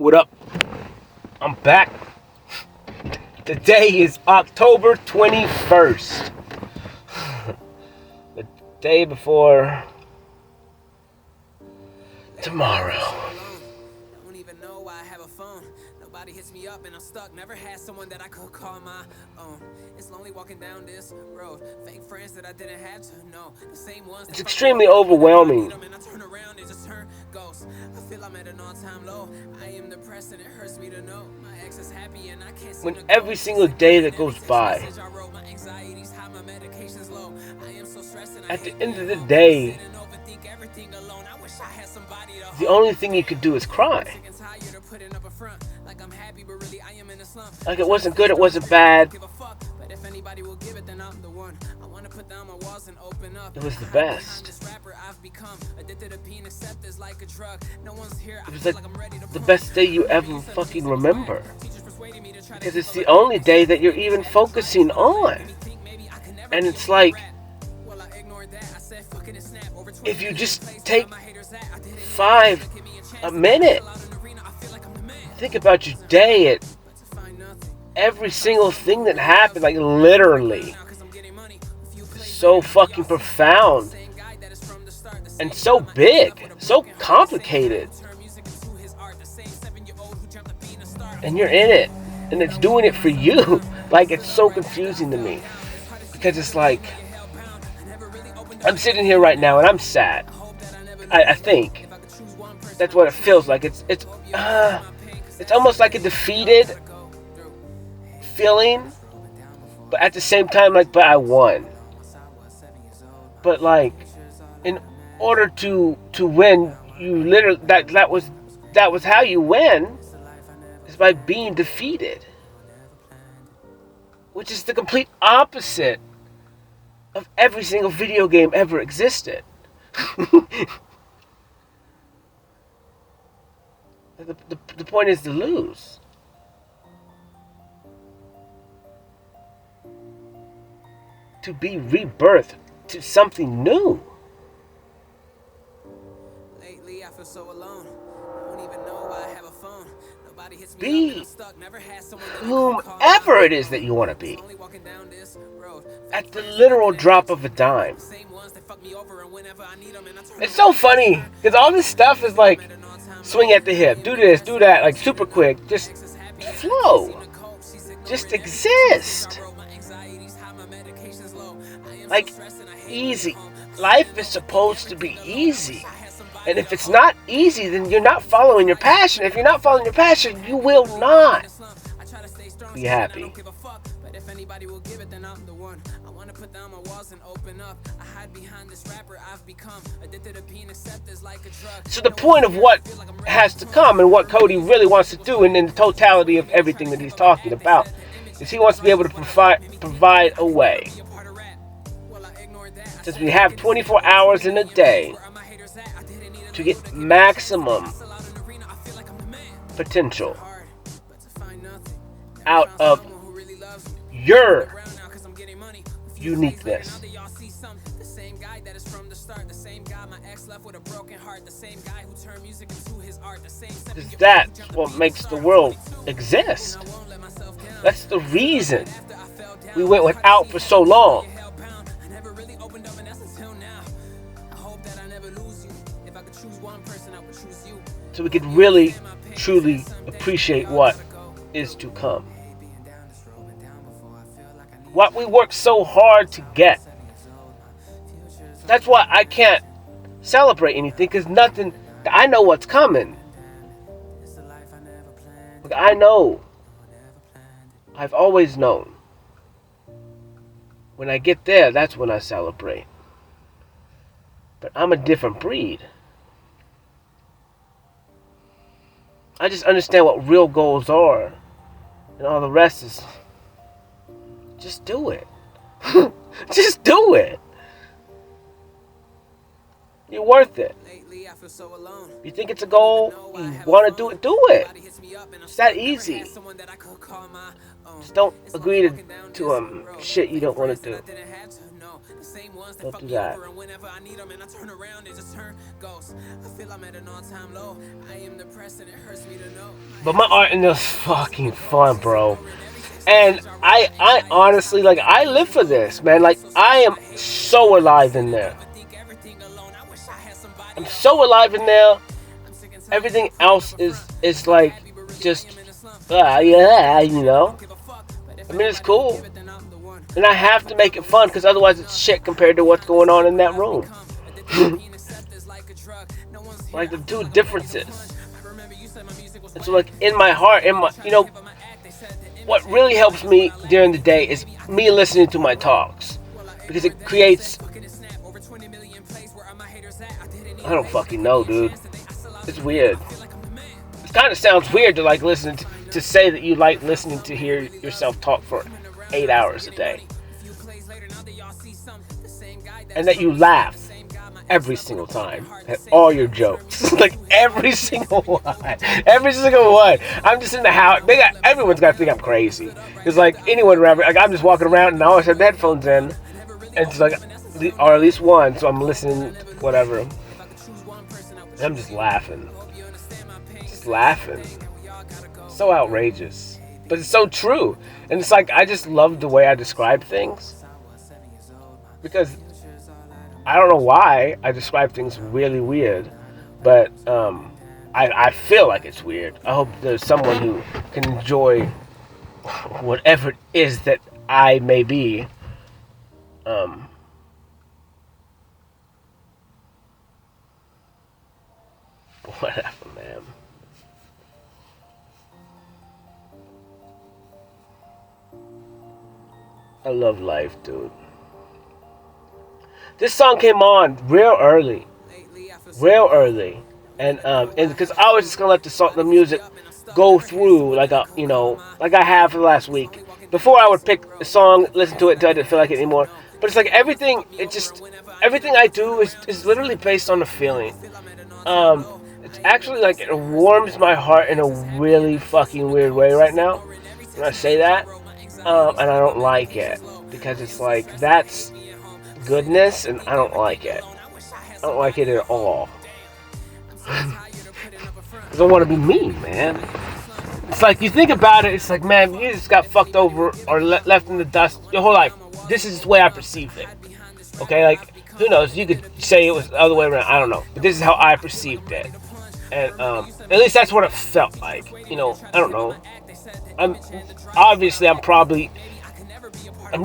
What up? I'm back. Today is October 21st. The day before tomorrow. Don't even know why I have a phone. Nobody hits me up and I'm stuck. Never had someone that I could call my own. It's lonely walking down this road. Fake friends that I didn't have to know. The same ones. It's extremely overwhelming. I feel I'm at an all-time low. I am depressed and it hurts me to know my ex is happy and I can't see when every single day that goes by, at the end of the day, the only thing you could do is cry. Like, it wasn't good, it wasn't bad. It was the best. It was like the best day you ever fucking remember. Because it's the only day that you're even focusing on. And it's like, if you just take a minute, think about your day, at every single thing that happened, like literally, so fucking profound and so big, so complicated, and you're in it, and it's doing it for you. Like, it's so confusing to me, because it's like, I'm sitting here right now and I'm sad. I think that's what it feels like. It's almost like a defeated feeling, but at the same time, like, but I won. But like, in order to win, you literally, that was how you win, is by being defeated, which is the complete opposite of every single video game ever existed. The point is to lose. To be rebirthed to something new. Lately I feel so alone. I don't even know why I have a phone. Nobody hits me Be up and I'm stuck. Never had someone that whomever it is that you want to be. At the literal drop of a dime. It's so funny, because all this stuff is like, swing at the hip, do this, do that, like super quick, just flow, just exist. Like, easy. Life is supposed to be easy. And if it's not easy, then you're not following your passion. If you're not following your passion, you will not be happy. So the point of what has to come, and what Cody really wants to do, and in the totality of everything that he's talking about, is he wants to be able to provide a way. Since we have 24 hours in a day to get maximum potential out of your uniqueness. Because that's what makes the world exist. That's the reason we went without for so long. So we could really, truly appreciate what is to come. What we worked so hard to get. That's why I can't celebrate anything, because nothing, I know what's coming. I know. I've always known. When I get there, that's when I celebrate. But I'm a different breed. I just understand what real goals are. And all the rest is, just do it. Just do it. You're worth it. You think it's a goal, you want to do it. It's that easy. Just don't agree to shit you don't want to do. Don't do that. But my art in there is fucking fun, bro. And I honestly, like, I live for this, man. Like, I am so alive in there. I'm so alive in there. Everything else is like, just, yeah, you know. I mean, it's cool. And I have to make it fun, because otherwise it's shit compared to what's going on in that room. Like, the two differences. And so, like, in my heart, what really helps me during the day is me listening to my talks. Because it creates... I don't fucking know, dude. It's weird. It kind of sounds weird to, like, listen to say that you like listening to hear yourself talk for 8 hours a day. And that you laugh every single time at all your jokes. Like, every single one. Every single one. I'm just in the house. Everyone's got to think I'm crazy. It's like, anyone around me, like, I'm just walking around and I always have the headphones in. And it's like, or at least one, so I'm listening, whatever. And I'm just laughing. Just laughing. So outrageous. But it's so true. And it's like, I just love the way I describe things. Because I don't know why I describe things really weird, but I feel like it's weird. I hope there's someone who can enjoy whatever it is that I may be. Whatever, man. I love life, dude. This song came on real early, and because I was just gonna let the music go through like like I have for the last week. Before I would pick a song, listen to it until I didn't feel like it anymore. But it's like everything I do is literally based on a feeling. It's actually like it warms my heart in a really fucking weird way right now when I say that, and I don't like it because it's like that's goodness, and I don't like it. I don't like it at all. I don't want to be mean, man. It's like, you think about it, it's like, man, you just got fucked over or left in the dust your whole life. This is the way I perceive it. Okay, like, who knows? You could say it was the other way around. I don't know. But this is how I perceived it. And at least that's what it felt like. I don't know. I'm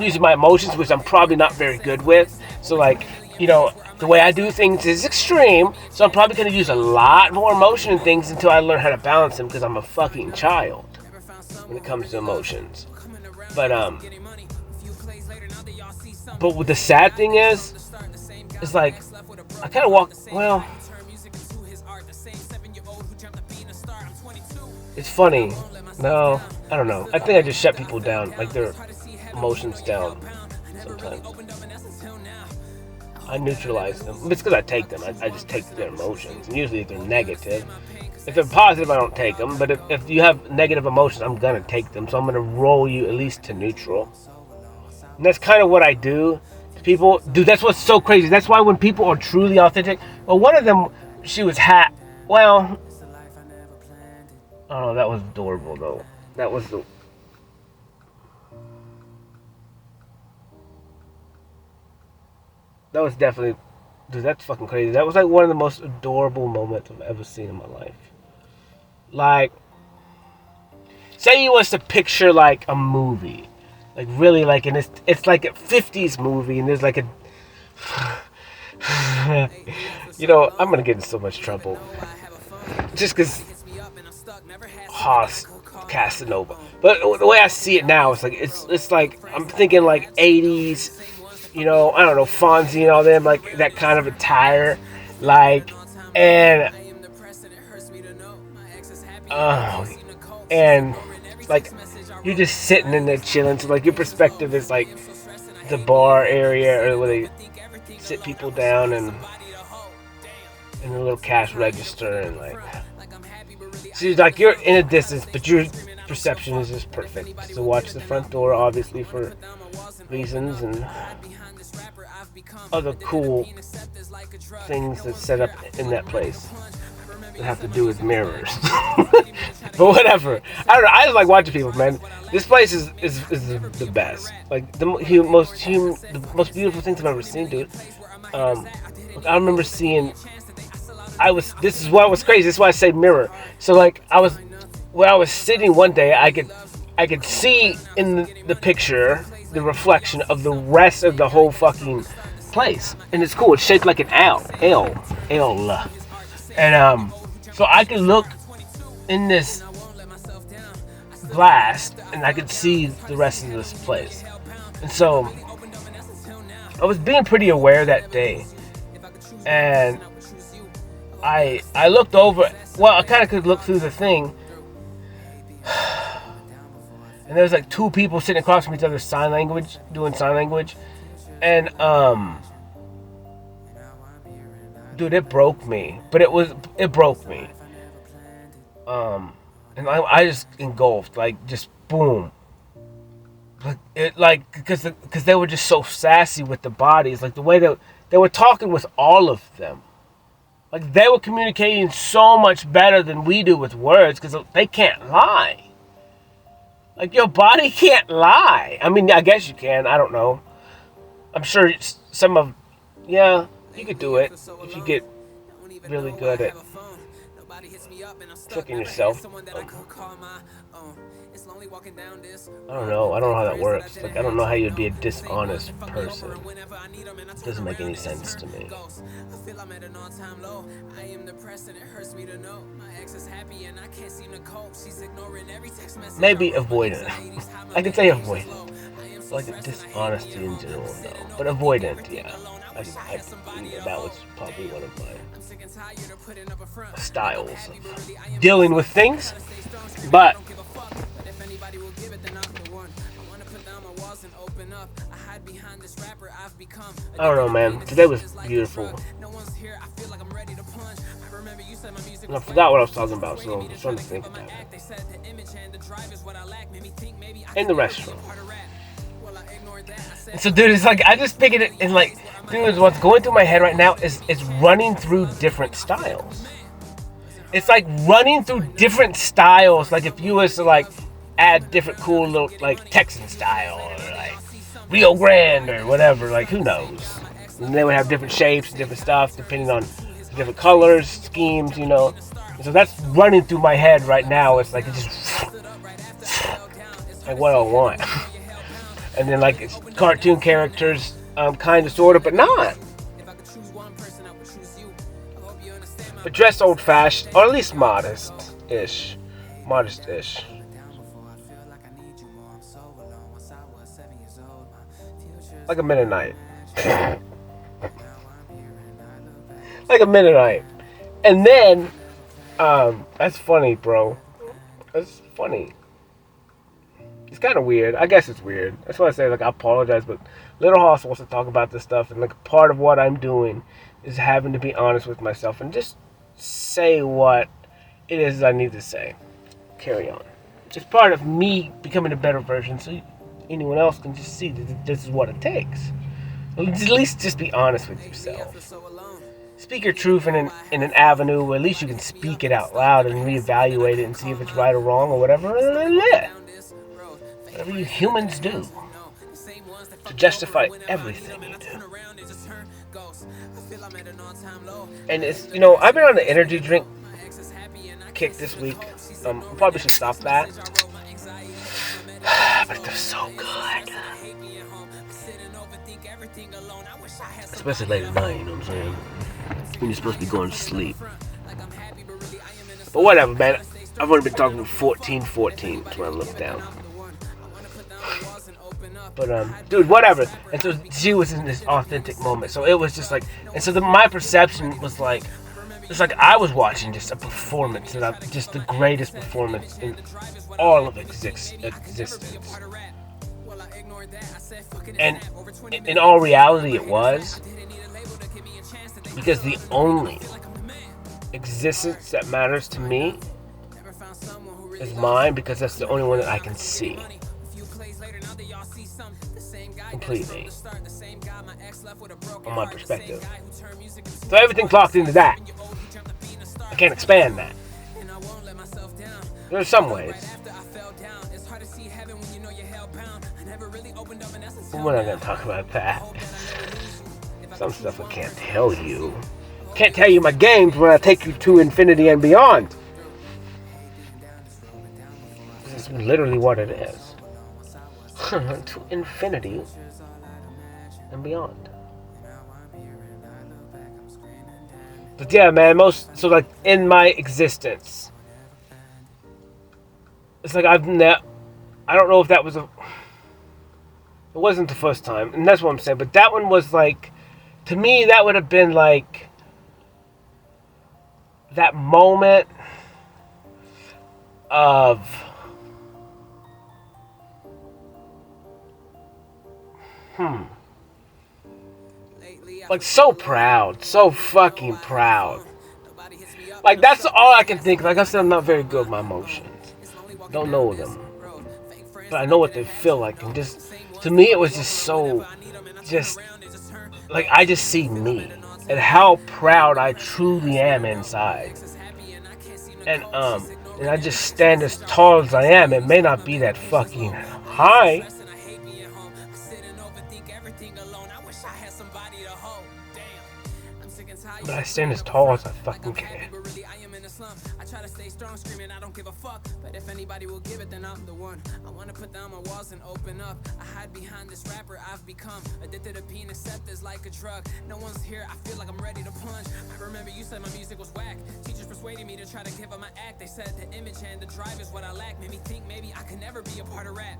using my emotions, which I'm probably not very good with. So, like, the way I do things is extreme. So I'm probably going to use a lot more emotion in things until I learn how to balance them, because I'm a fucking child when it comes to emotions. But what the sad thing is like, I kind of it's funny. No, I don't know. I think I just shut people down, like their emotions down sometimes. I neutralize them. It's because I take them. I just take their emotions. And usually if they're negative. If they're positive, I don't take them. But if you have negative emotions, I'm going to take them. So I'm going to roll you at least to neutral. And that's kind of what I do. People, dude, that's what's so crazy. That's why when people are truly authentic. Well, one of them, she was well, oh, that was adorable, though. That was definitely, dude, that's fucking crazy. That was like one of the most adorable moments I've ever seen in my life. Like, say you was to picture like a movie, like really like, and it's like a 50s movie, and there's like a, I'm gonna get in so much trouble, just because Haas Casanova. But the way I see it now, it's like it's like I'm thinking like 80s. I don't know, Fonzie and all them, like that kind of attire, like, and like you're just sitting in there chilling. So like your perspective is like the bar area, or where they sit people down, and and a little cash register, and like, she's like, you're in a distance, but your perception is just perfect. So watch the front door, obviously for reasons and other cool things that set up in that place that have to do with mirrors. But whatever. I don't know. I just like watching people, man. This place is the best. Like the most beautiful things I've ever seen, dude. I remember seeing. This is what was crazy. This is why I say mirror. So like where I was sitting one day, I could see in the picture the reflection of the rest of the whole fucking place, and it's cool. It's shaped like an L, and so I could look in this glass, and I could see the rest of this place. And so I was being pretty aware that day, and I looked over. Well, I kind of could look through the thing, and there was like two people sitting across from each other, doing sign language, and dude, it broke me. But it broke me. And I just engulfed, like, just boom. Because they were just so sassy with the bodies, like the way that they were talking with all of them. Like they were communicating so much better than we do with words, because they can't lie. Like your body can't lie. I mean, I guess you can. I don't know. I'm sure you could do it if you get really good at tricking yourself. I don't know how that works. Like, I don't know how you'd be a dishonest person. It doesn't make any sense to me. Maybe avoidant. I could say avoidant. Like dishonesty in general, no. But avoidant, yeah. That was probably one of my styles of dealing with things. But I don't know, man. Today was beautiful. And I forgot what I was talking about, so I'm trying to think about it. In the restaurant. And so, dude, it's like, I just figured it, and like, dude, what's going through my head right now is it's running through different styles. It's like running through different styles. Like if you was to like add different cool little like Texan style or like Rio Grande or whatever, like who knows? And they would have different shapes, different stuff depending on different colors, schemes, you know. And so that's running through my head right now. It's like it's just like what I want. And then like it's cartoon characters, kind of, sort of, but not. But dressed old-fashioned, or at least modest-ish. Modest-ish. Like a Mennonite. Like a Mennonite. And then, that's funny, bro. That's funny. It's kind of weird. I guess it's weird. That's why I say, like, I apologize, but Little Hoss wants to talk about this stuff, and, like, part of what I'm doing is having to be honest with myself and just say what it is I need to say. Carry on. It's part of me becoming a better version, so anyone else can just see that this is what it takes. At least just be honest with yourself. Speak your truth in an avenue where at least you can speak it out loud and reevaluate it and see if it's right or wrong or whatever. Whatever you humans do to justify everything you do. And it's, you know, I've been on an energy drink kick this week. Probably should stop that. But they're so good. Especially late at night, you know what I'm saying? When you're supposed to be going to sleep. But whatever, man. I've only been talking 14. That's when I look down. But, dude, whatever. And so she was in this authentic moment. So it was just like, and so my perception was like, it's like I was watching just a performance, just the greatest performance in all of existence. And in all reality, it was because the only existence that matters to me is mine, because that's the only one that I can see completely from my perspective. So everything's locked into that. I can't expand that. There's some ways. We're not going to talk about that. Some stuff I can't tell you. Can't tell you my games when I take you to infinity and beyond. This is literally what it is. To infinity and beyond. But yeah, man, so like in my existence, it's like I don't know if that was it wasn't the first time, and that's what I'm saying, but that one was like, to me, that would have been like that moment of like so proud, so fucking proud. Like that's all I can think. Like I said, I'm not very good with my emotions. Don't know them, but I know what they feel like. And just to me, it was just so, just like I just see me and how proud I truly am inside. And I just stand as tall as I am. It may not be that fucking high, but I stand as tall as I fucking can. I try to stay strong, screaming, I don't give a fuck. But if anybody will give it, then I'm the one. I wanna put down my walls and open up. I hide behind this rapper I've become. Addicted to being accepted like a drug. No one's here, I feel like I'm ready to plunge. I remember you said my music was whack. Teachers persuaded me to try to give up my act. They said the image and the drive is what I lack. Made me think maybe I could never be a part of rap.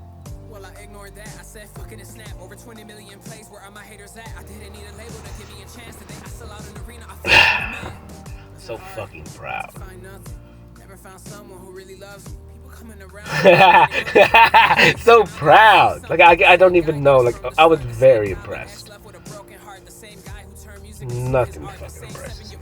Well, I ignored that. I said fucking and snap. Over 20 million plays, where are my haters at? I didn't need a label to give me a chance. Today I sell out an arena, I feel like I'm a man. So fucking proud. Never found someone who really loves me. People coming around. So proud. Like I don't even know. Like I was very impressed. Nothing fucking impresses me.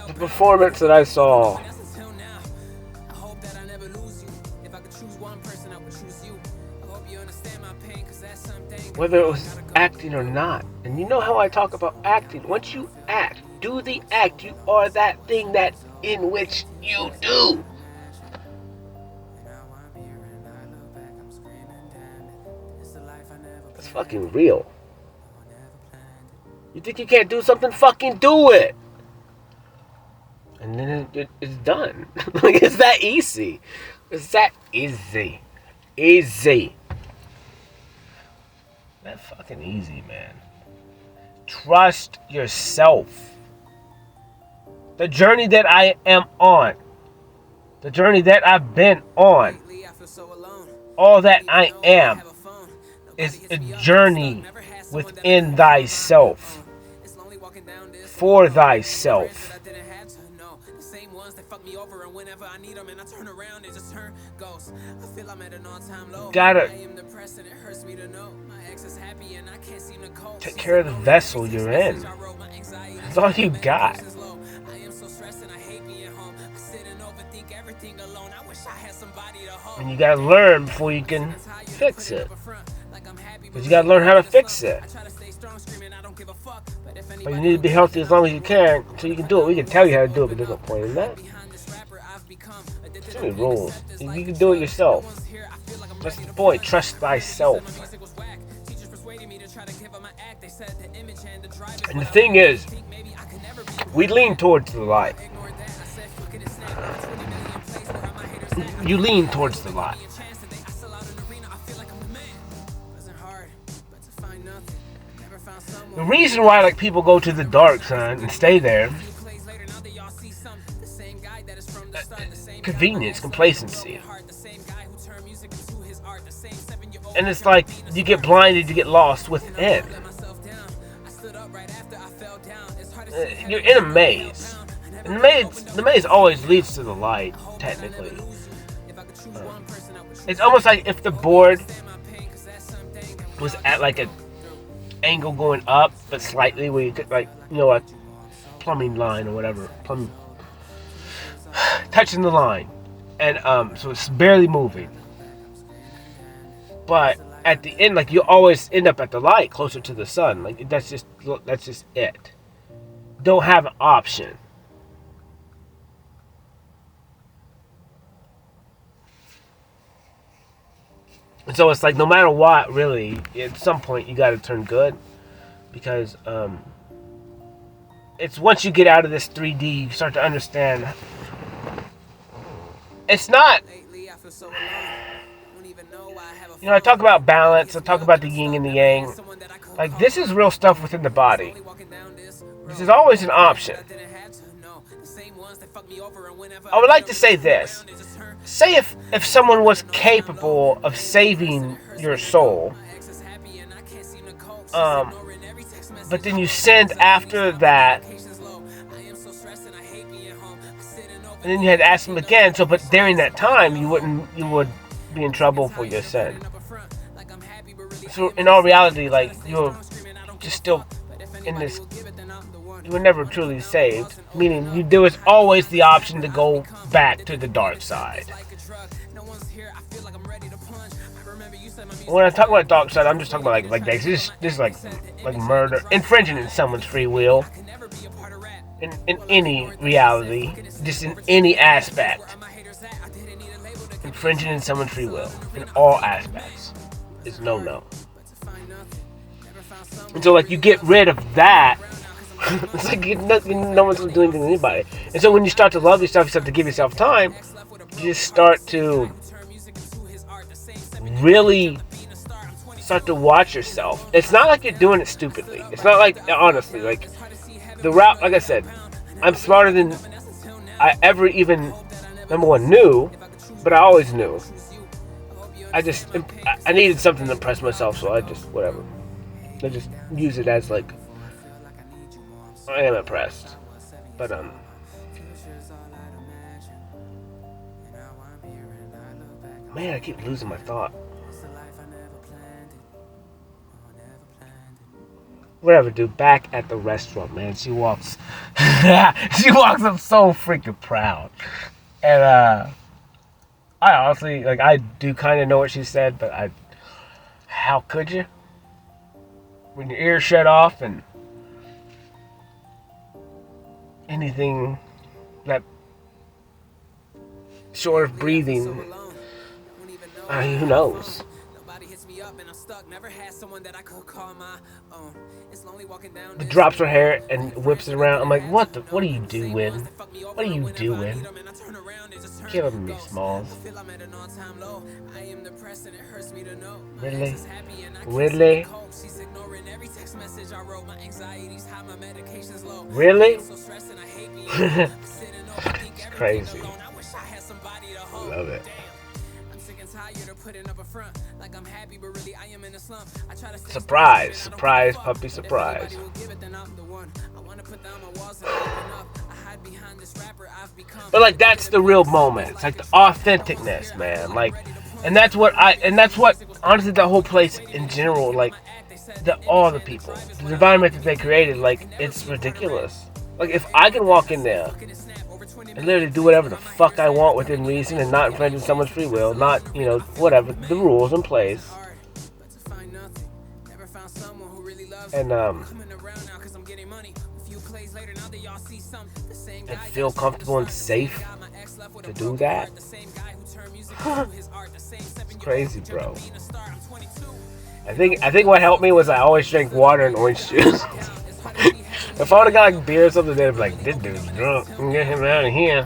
The performance that I saw, whether it was acting or not. And you know how I talk about acting. Once you act, do the act. You are that thing that in which you do. It's fucking real. You think you can't do something? Fucking do it. And then it's done. Like, it's that easy. It's that easy. Easy. That fucking easy, man. Trust yourself. The journey that I am on, the journey that I've been on, all that I am is a journey within thyself, for thyself. You gotta take care of the vessel you're in. That's all you got. And you gotta learn before you can fix it. Because you gotta learn how to fix it. But you need to be healthy as long as you can, so you can do it. We can tell you how to do it, but there's no point in that. Too many rules. You can do it yourself. That's the point. Trust thyself. And the thing is, we lean towards the light. You lean towards the light. The reason why like people go to the dark side and stay there, convenience, complacency. And it's like you get blinded, you get lost within. You're in a maze. And the maze always leads to the light, technically. It's almost like if the board was at like a angle going up, but slightly where you could like, a plumbing line or whatever, touching the line, and so it's barely moving. But at the end, like you always end up at the light, closer to the sun. Like that's just it. Don't have an option. And so it's like no matter what, really, at some point you got to turn good, because it's once you get out of this 3D, you start to understand. It's not. I talk about balance. I talk about the yin and the yang. Like this is real stuff within the body. This is always an option. I would like to say this. Say if someone was capable of saving your soul, but then you sinned after that, and then you had to ask him again. So, but during that time, you would be in trouble for your sin. So, in all reality, like you're just still in this. You were never truly saved, meaning there was always the option to go back to the dark side. When I talk about dark side, I'm just talking about like this is like murder, infringing in someone's free will, in any reality, just in any aspect, infringing in someone's free will in all aspects is no. And so like you get rid of that. It's like no one's doing anything to anybody. And so when you start to love yourself, you start to give yourself time, you just start to really start to watch yourself. It's not like you're doing it stupidly. It's not like, honestly, like the route, like I said, I'm smarter than I ever even, number one, knew, but I always knew. I needed something to impress myself, so I just, whatever. I just use it as like, I am impressed, but man, I keep losing my thought. Whatever, dude. Back at the restaurant, man. She walks up so freaking proud, and I honestly, like, I do kind of know what she said, but how could you? When your ears shut off and anything that short of breathing, who knows? But drops her hair and whips it around. I'm like, what are you doing? What are you doing? Killing me, Smalls. Really? Really? Really? It's crazy. Love it. Surprise, puppy, surprise. But like that's the real moment. It's like the authenticness, man. Like, and that's what honestly the whole place in general, like all the people, the environment that they created, like it's ridiculous. Like if I can walk in there and literally do whatever the fuck I want within reason and not infringing someone's free will, not, whatever, the rules in place. And feel comfortable and safe to do that. It's crazy, bro. I think what helped me was I always drank water and orange juice. If I would have got like beer or something, they'd be like, this dude's drunk. Get him out of here.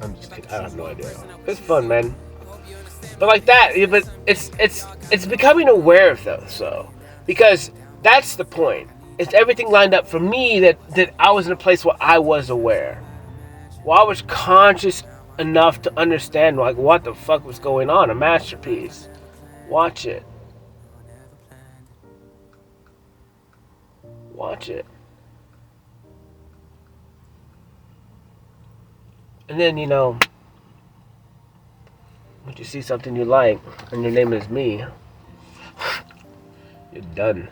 I'm just kidding. I have no idea. It's fun, man. But like that, but it's becoming aware of those, so. Because that's the point. It's everything lined up for me that I was in a place where I was aware. Well, I was conscious enough to understand like what the fuck was going on. A masterpiece. Watch it. Watch it. And then, when you see something you like, and your name is me, You're done.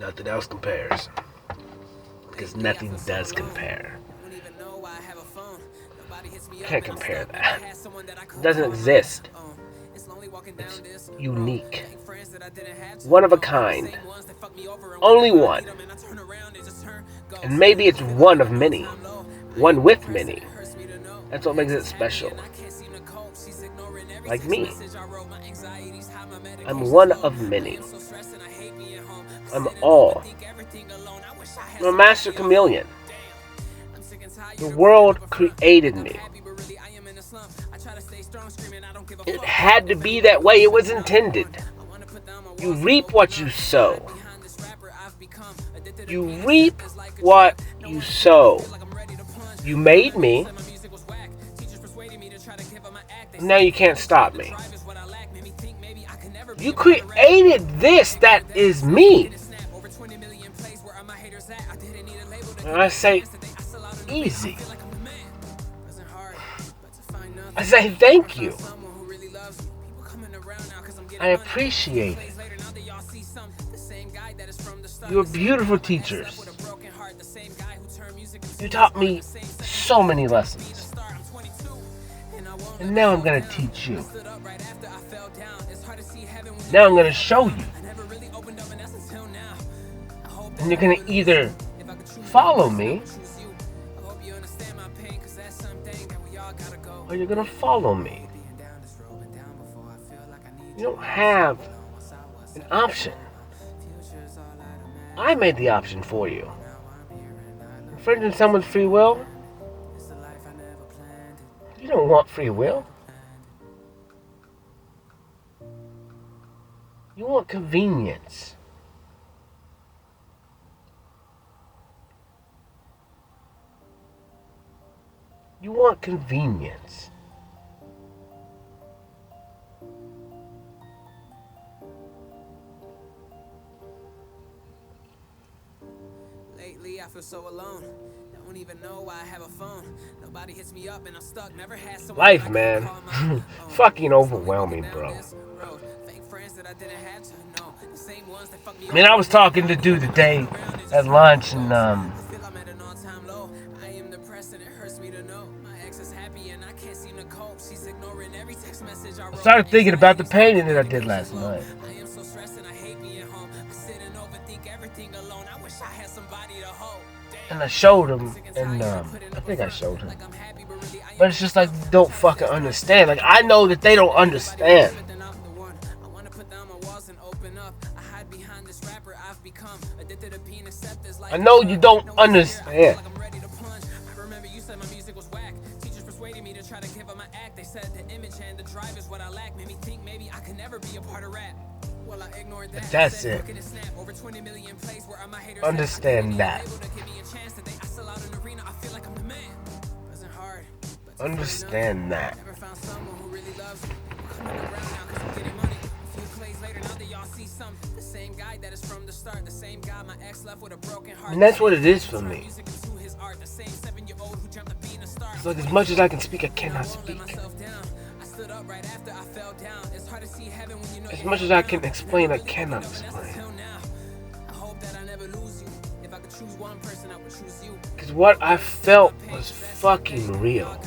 Nothing else compares. Because nothing does compare. Can't compare that. It doesn't exist. It's unique. One of a kind. Only one. And maybe it's one of many. One with many. That's what makes it special. Like me. I'm one of many. I'm all. I'm a master chameleon. The world created me. It had to be that way. It was intended. You reap what you sow. You reap what you sow. You made me. Now you can't stop me. You created this that is me. And I say, easy. I say thank you. I appreciate it. You're beautiful teachers. You taught me so many lessons. And now I'm going to teach you. Now I'm going to show you. And you're going to either follow me or you're going to follow me. You don't have an option. I made the option for you. Infringing someone's free will? You don't want free will. You want convenience. You want convenience. Lately I feel so alone. Don't even know why I have a phone. Nobody hits me up and I'm stuck. Never had someone. Life, man. Fucking overwhelming, bro. I mean, I was talking to dude today at lunch, and I started thinking about the painting that I did last night. And I showed him, and I think I showed him. But it's just like, they don't fucking understand. Like, I know that they don't understand. I know you don't understand. But that's it. Understand that. Understand that. And that's what it is for me. It's like, as much as I can speak, I cannot speak. As much as I can explain, I cannot explain. Because what I felt was fucking real.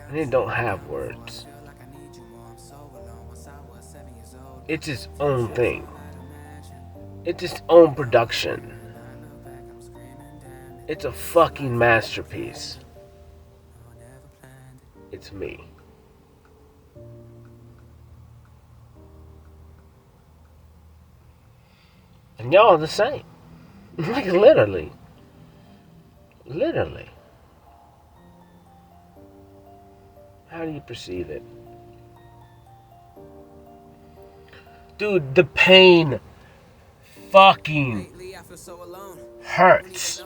And it don't have words. It's its own thing. It's its own production. It's a fucking masterpiece. It's me. And y'all are the same. Like, literally. Literally. How do you perceive it? Dude, the pain fucking hurts.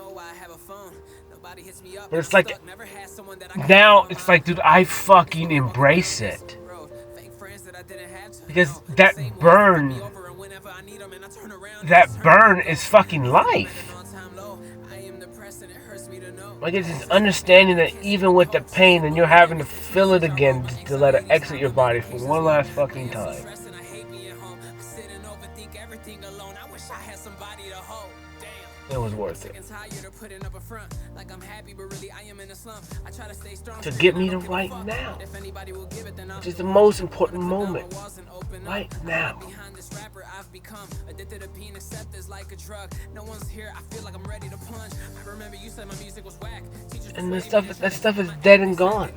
But it's like, now it's like, dude, I fucking embrace it. Because that burn is fucking life. Like, it's this understanding that even with the pain, and you're having to feel it again to let it exit your body for one last fucking time. It was worth it. To get me to right now, which is the most important moment. Right now. And that stuff is dead and gone.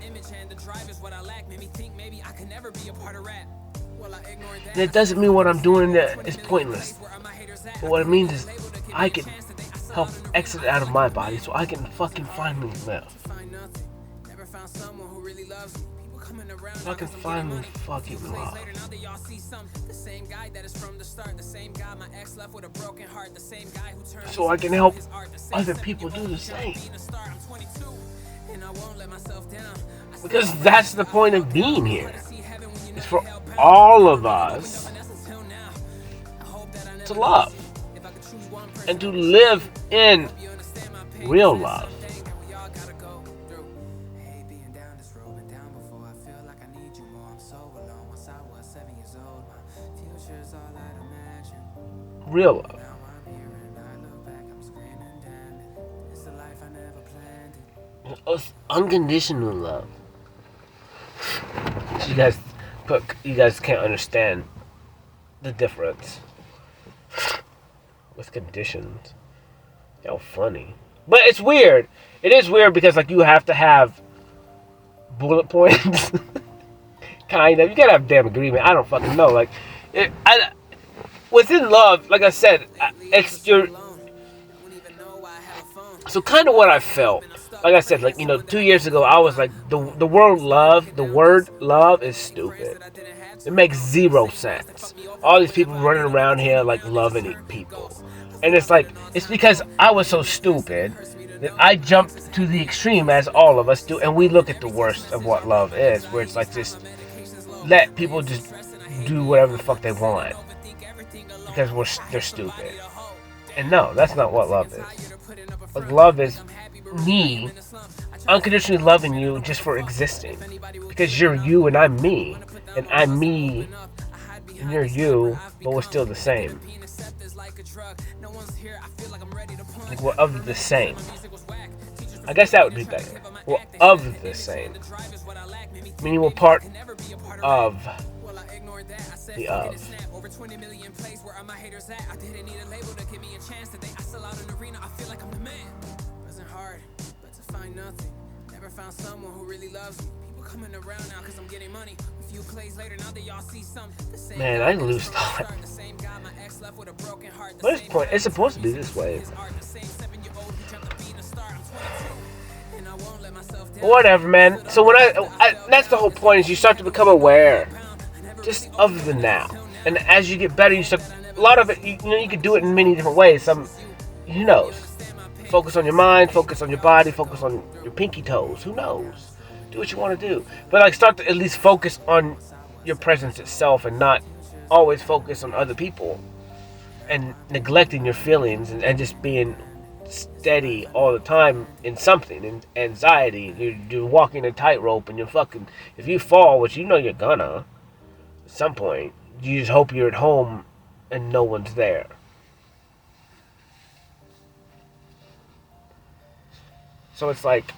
And it doesn't mean what I'm doing is pointless. But what it means is I can help exit it out of my body so I can fucking finally live. So I can finally fucking love. So I can help other people do the same. Because that's the point of being here. It's for all of us to love. And to live in real love. Real love. Unconditional love. So you guys can't understand the difference with conditions. How funny. But it's weird. It is weird because like you have to have bullet points. Kind of. You gotta have damn agreement. I don't fucking know. Like within love, like I said, it's your. So kind of what I felt. Like I said, like, 2 years ago, I was like, the word love is stupid. It makes zero sense. All these people running around here like loving people. And it's like, it's because I was so stupid that I jumped to the extreme, as all of us do, and we look at the worst of what love is, where it's like just let people just do whatever the fuck they want because they're stupid. And no, that's not what love is. Like, love is me unconditionally loving you just for existing, because you're you and I'm me, and I'm me and you're you, but we're still the same. Like, we're of the same. I guess that would be better. We're of the same. Meaning we're part of the of. Found someone who really loves me. People coming around now because I'm getting money. A few plays later, now they all see something. Man, I lose thought. But it's supposed to be this way. Whatever, man. So when I that's the whole point, is you start to become aware just of the now. And as you get better, you start, a lot of it, you can do it in many different ways. Who knows? Focus on your mind, focus on your body, focus on your pinky toes. Who knows? Do what you want to do. But like, start to at least focus on your presence itself and not always focus on other people and neglecting your feelings and just being steady all the time in something, in anxiety. You're walking a tightrope and you're fucking, if you fall, which you're gonna, at some point, you just hope you're at home and no one's there. So it's like,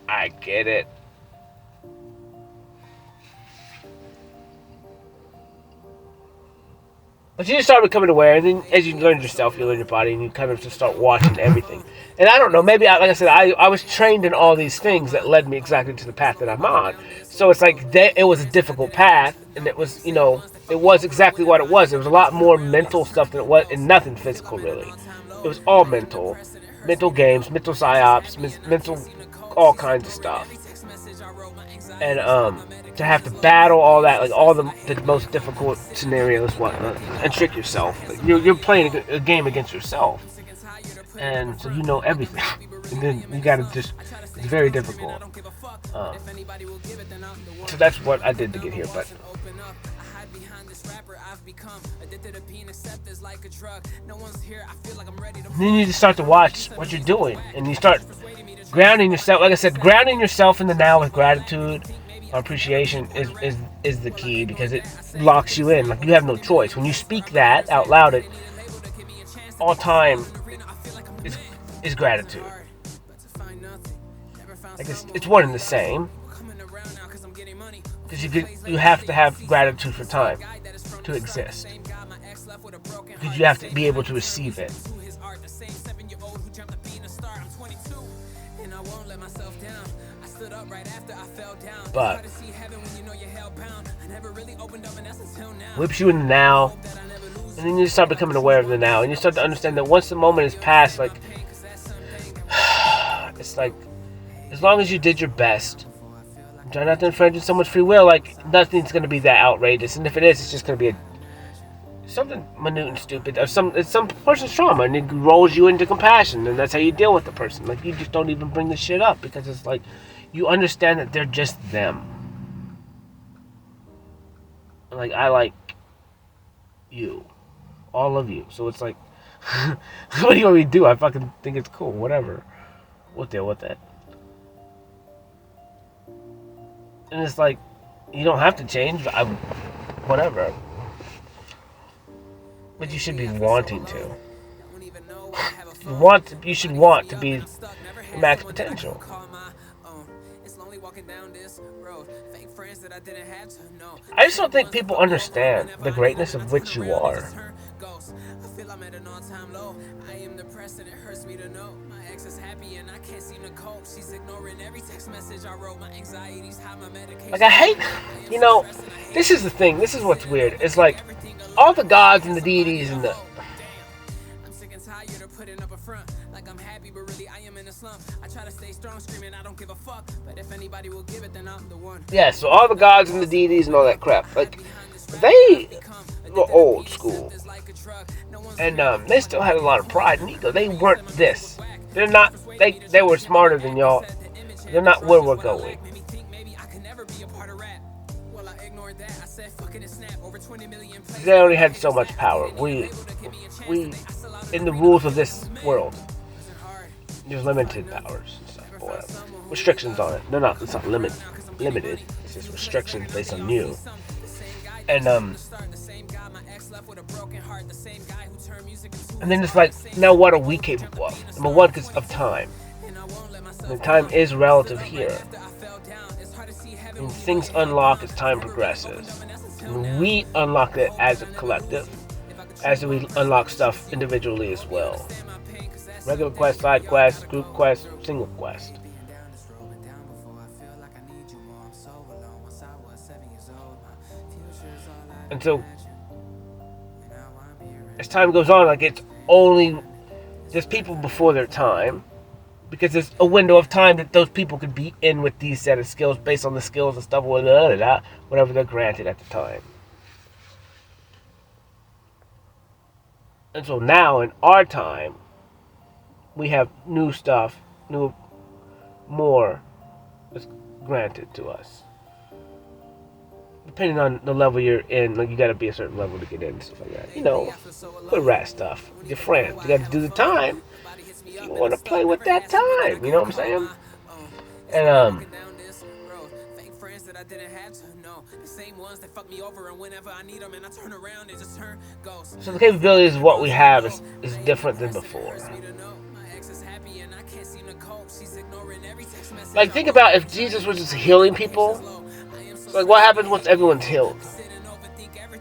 I get it. But you just start becoming aware, and then as you learn yourself, you learn your body, and you kind of just start watching everything. And I don't know, maybe, like I said, I was trained in all these things that led me exactly to the path that I'm on. So it's like, it was a difficult path, and it was, it was exactly what it was. It was a lot more mental stuff than it was, and nothing physical, really. It was all mental. Mental games, mental psyops, mental all kinds of stuff. And to have to battle all that, like all the most difficult scenarios, whatnot, and trick yourself. Like, you're playing a game against yourself, and so everything. And then you gotta it's very difficult. So that's what I did to get here. But hide behind this rapper I've become. Addicted to being accepted as like a drug. No one's here, I feel like I'm ready to. Then you just start to watch what you're doing, and you start grounding yourself. Like I said, grounding yourself in the now with gratitude or appreciation is the key, because it locks you in. Like, you have no choice. When you speak that out loud, it all time is gratitude. Like, it's one and the same. Because you have to have gratitude for time to exist. Because you have to be able to receive it. But whips you in the now, and then you start becoming aware of the now, and you start to understand that once the moment is past, like, it's like, as long as you did your best, try not to infringe on someone's free will, like, nothing's going to be that outrageous, and if it is, it's just going to be something minute and stupid, or it's some person's trauma, and it rolls you into compassion, and that's how you deal with the person. Like, you just don't even bring the shit up, because it's like, you understand that they're just them. Like, I like you. All of you. So it's like, what do you want me to do? I fucking think it's cool. Whatever. We'll deal with it. And it's like, you don't have to change, but whatever. But you should be wanting to. You should want to be the max potential. I just don't think people understand the greatness of which you are. Like, I hate, this is the thing. This is what's weird. It's like, all the gods and the deities and the... Yeah, so all the gods and the deities and all that crap, like, they were old school. And they still had a lot of pride and ego. They weren't this. They're not, they were smarter than y'all. They're not where we're going. They only had so much power. We in the rules of this world, there's limited powers and stuff, or whatever. Restrictions on it. It's not limited. It's just restrictions based on you. And then it's like, now what are we capable of? Number one, because of time. And time is relative here. And things unlock as time progresses. And we unlock it as a collective, as we unlock stuff individually as well. Regular quest, side quest, group quest, single quest. And so, as time goes on, like, there's people before their time, because there's a window of time that those people could be in with these set of skills based on the skills and stuff, whatever they're granted at the time. And so now, in our time, we have new stuff, more that's granted to us. Depending on the level you're in, like, you gotta be a certain level to get in and stuff like that. The rat stuff, your friends. You gotta do the time. You want to play with that time, you know what I'm saying? And so the capabilities of what we have is different than before. Like, think about if Jesus was just healing people. So, like, what happens once everyone's healed?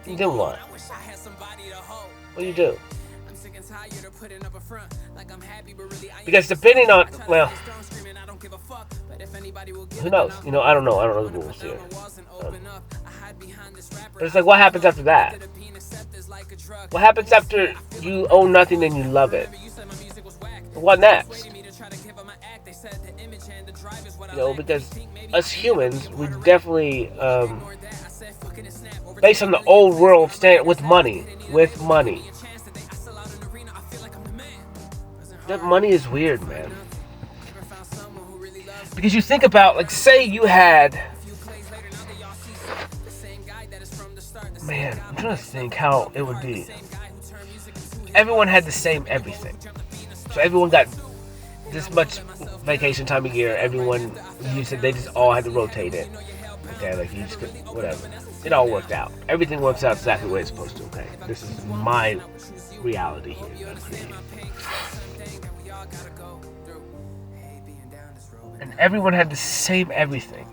Then what? What do you do? Because depending on, well, who knows? I don't know the rules here. But it's like, what happens after that? What happens after you own nothing and you love it? What next? Because us humans, we definitely, based on the old world standard, with money. That money is weird, man. Because you think about, like, say you had Man, I'm trying to think how it would be. Everyone had the same everything. So everyone got this much vacation time a year. Everyone, you said they just all had to rotate it. Okay, like you just could, whatever. It all worked out. Everything works out exactly the way it's supposed to. Okay, this is my reality here that I'm creating. And everyone had the same everything.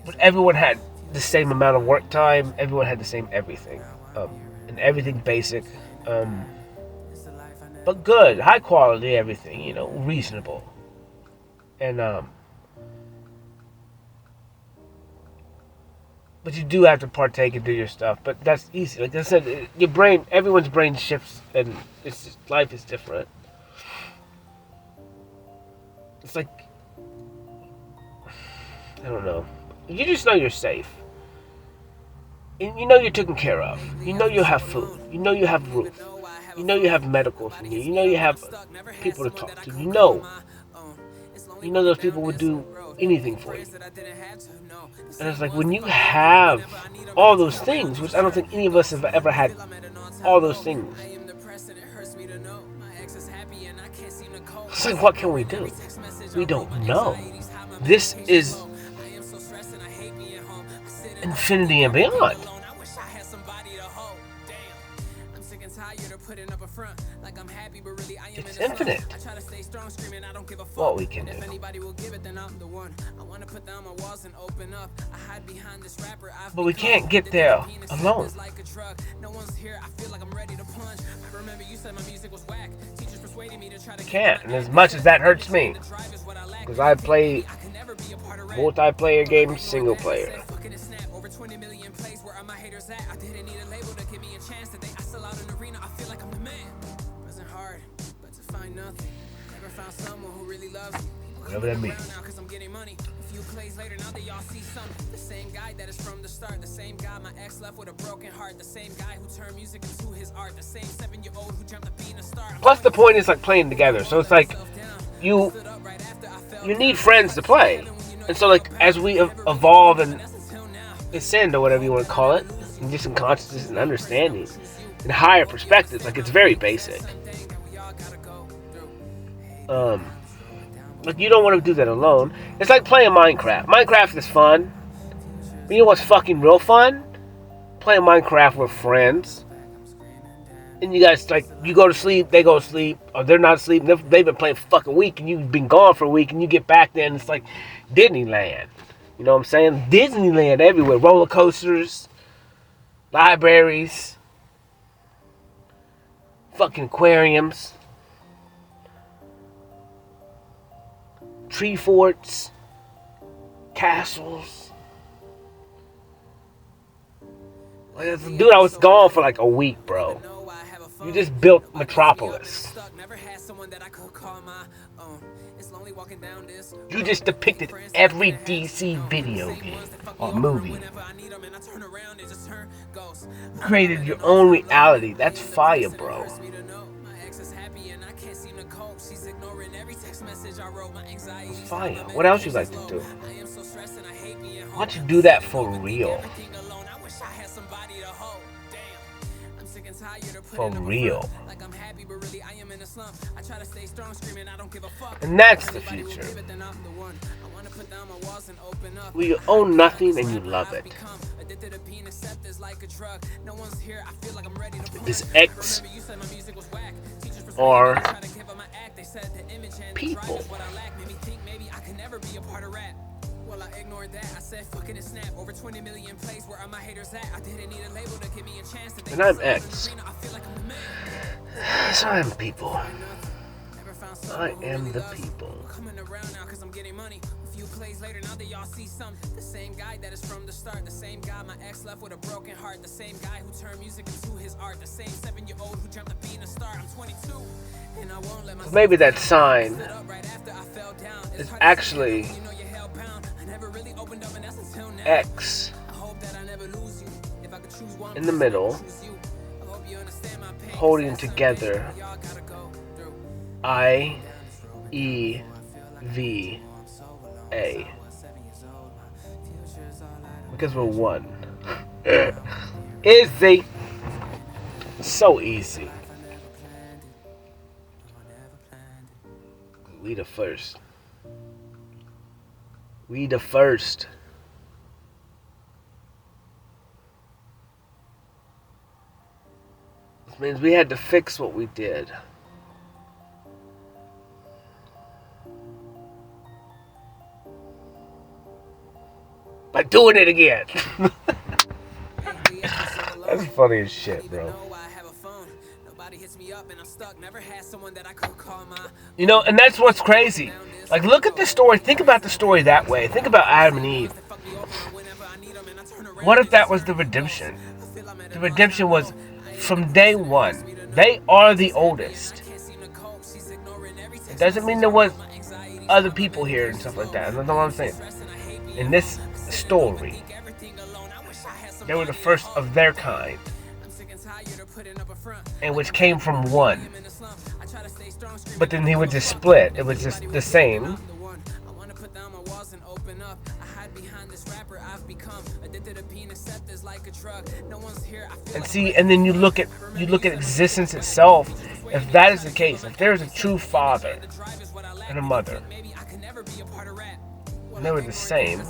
But everyone had the same amount of work time. Everyone had the same everything. And everything basic. But good. High quality everything, you know, reasonable. And, but you do have to partake and do your stuff. But that's easy. Like I said, your brain, everyone's brain shifts, and it's just, life is different. It's like, I don't know. You just know you're safe. And you know you're taken care of. You know you have food. You know you have roof. You know you have medical for you. You know you have people to talk to. You know those people would do anything for you. And it's like when you have all those things, which I don't think any of us have ever had all those things. It's like, what can we do? We don't know. This is infinity and beyond. It's infinite. What we can do. But we can't get there alone. Can't. And as much as that hurts me, because I play multiplayer games, single player. Whatever that means. Y'all see something. The same guy that is from the start. The same guy my ex left with a broken heart. The same guy who turned music into his art. The same 7-year-old who jumped the beat and star. Plus the point is like playing together. So it's like you need friends to play. And so like as we evolve and ascend or whatever you want to call it, and just in consciousness and understanding and higher perspectives, like it's very basic. Like you don't want to do that alone. It's like playing Minecraft. Minecraft is fun. But you know what's fucking real fun? Playing Minecraft with friends. And you guys, like, you go to sleep, they go to sleep, or they're not asleep, they've been playing for fucking week, and you've been gone for a week, and you get back there, and it's like Disneyland. You know what I'm saying? Disneyland everywhere. Roller coasters, libraries, fucking aquariums, tree forts, castles. Like, dude, I was gone for like a week, bro. You just built Metropolis. You just depicted every DC video game or movie. Created your own reality. That's fire, bro. It's fire. What else you like to do? Why don't you do that for real? For real. And that's the future. Where you own nothing and you love it. Is X or people? Well, I ignored that. I said fucking a snap. Over 20 million plays. Where are my haters at? I didn't need a label to give me a chance. And I'm X. So I'm people. I am the people. Coming around now cause I'm getting money. A few plays later now that y'all see something. The same guy that is from the start. The same guy my ex left with a broken heart. The same guy who turned music into his art. The same 7-year-old who jumped the beat and a star. I'm 22. And I won't let myself. Maybe that sign is actually X in the middle, holding together IEVA, because we're one. Easy. So easy. We the first. We the first. This means we had to fix what we did. By doing it again. That's funny as shit, bro. You know, and that's what's crazy. Like, look at the story. Think about the story that way. Think about Adam and Eve. What if that was the redemption? The redemption was from day one. They are the oldest. It doesn't mean there was other people here and stuff like that. That's all I'm saying. In this story, they were the first of their kind, and which came from one. But then he would just split. It was just the same. And see, and then you look at existence itself. If that is the case, if there's a true father and a mother, and they were the same,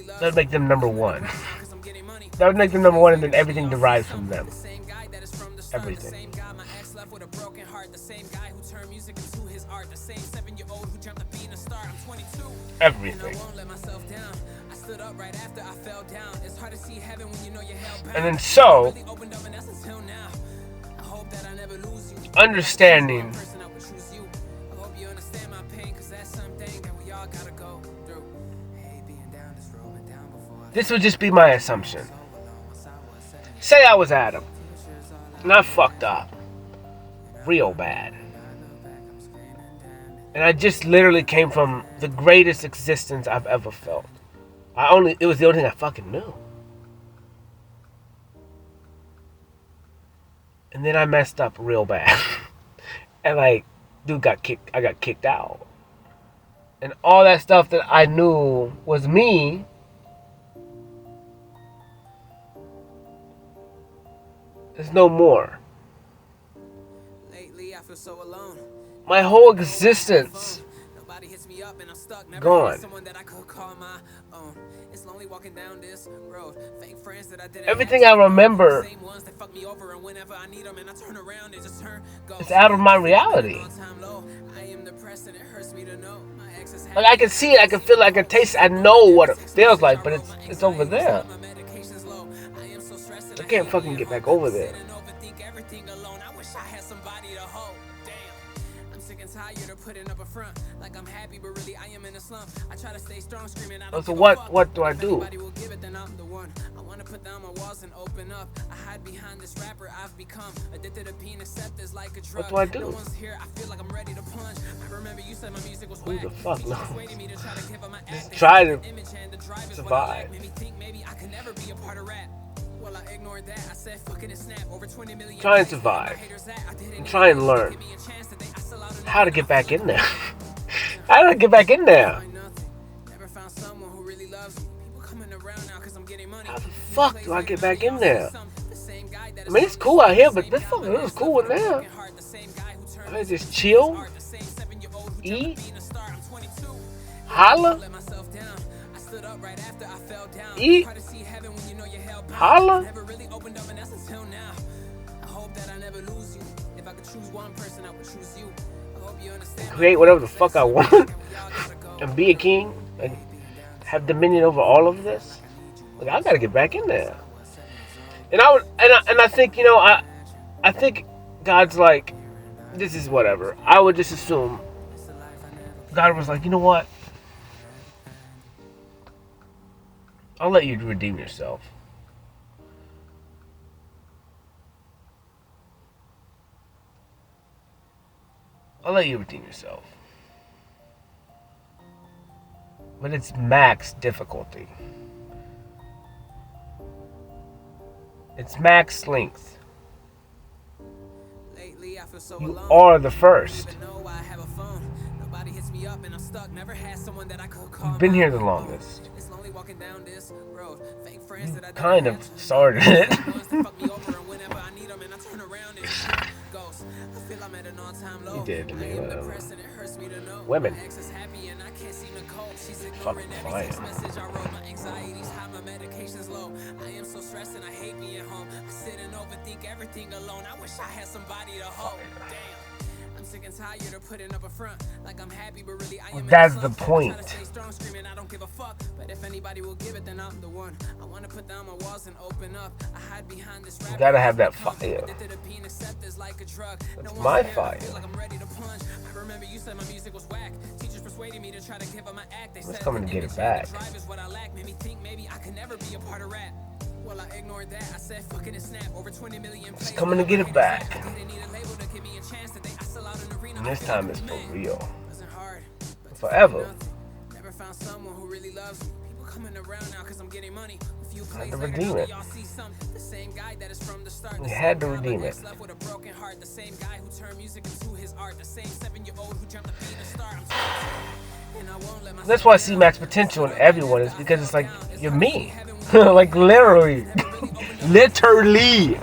that would make them number one. That would make them number one, and then everything derives from them. Everything. Everything. And then so, understanding this would just be my assumption. Say I was Adam, and I fucked up real bad, and I just literally came from the greatest existence I've ever felt. It was the only thing I fucking knew. And then I messed up real bad. And like, I got kicked out. And all that stuff that I knew was me is no more. Lately, I feel so alone. My whole existence gone. Everything I remember is out of my reality. Like, I can see it, I can feel it, I can taste it, I know what it feels like, but it's over there. I can't fucking get back over there. So what do I do? What do I do? Who the fuck knows? Just try to survive. Try and survive. And try and learn how to get back in there. How do I get back in there? How the fuck do I get back in there? I mean, it's cool out here, but this fucking is cool in there. I just chill, eat, holla, eat, holla, create whatever the fuck I want, and be a king, and have dominion over all of this. Like, I gotta get back in there. And I think, you know, I think God's like, this is whatever. I would just assume God was like, you know what? I'll let you redeem yourself. I'll let you redeem yourself. But it's max difficulty. It's max length. I feel so You alone. are the first. Even know I have a phone. Nobody hits me up and I'm stuck. Never had someone that I could call You've been my here the own. longest. It's lonely walking down this road. Fake friends You that I didn't kind of have to know. started it. The ones that fuck me over and whenever I need them and I turn around and it's ghosts. I feel I'm at an all-time low. You did to I me, am whatever. depressed and it hurts me to know. Women. My ex is happy and I can't seem to cope. She's Fucking ignoring every fire. text message I wrote. My anxiety's high, my medication's low. I am so stressed and I hate being home. I sit and overthink everything alone. I wish I had somebody to hold. Damn. I'm sick and tired of putting up a front like I'm happy, but really I am. That's the point. I try to stay strong, screaming I don't give a fuck. But if anybody will give it, then I'm the one. I want to put down my walls and open up. I hide behind this rap. You gotta have that fire. That's my fire. Like I'm ready to plunge. I remember you said my music was whack. Teachers persuaded me to try to give up my act. They Let's said come and get it back. drive is what I lack. Made me think maybe I could never be a part of rap. Well, I ignored that. I said fucking and snap. Over 20 million plays. It's coming to get it back. Didn't need a label to give me a chance that they I sell out an arena. And this time it's for real. Wasn't hard, but Forever. never found someone who really loves me. People coming around now cause I'm getting money. A few plays to later, redeem now it. y'all see something. The same guy that is from the start. You had to redeem it. Left with a broken heart. The same guy who turned music into his art. The same 7-year-old who dreamt of being a star. I'm so and I won't let myself That's why I see max potential in everyone, is because it's like, you're me. Like literally. Literally.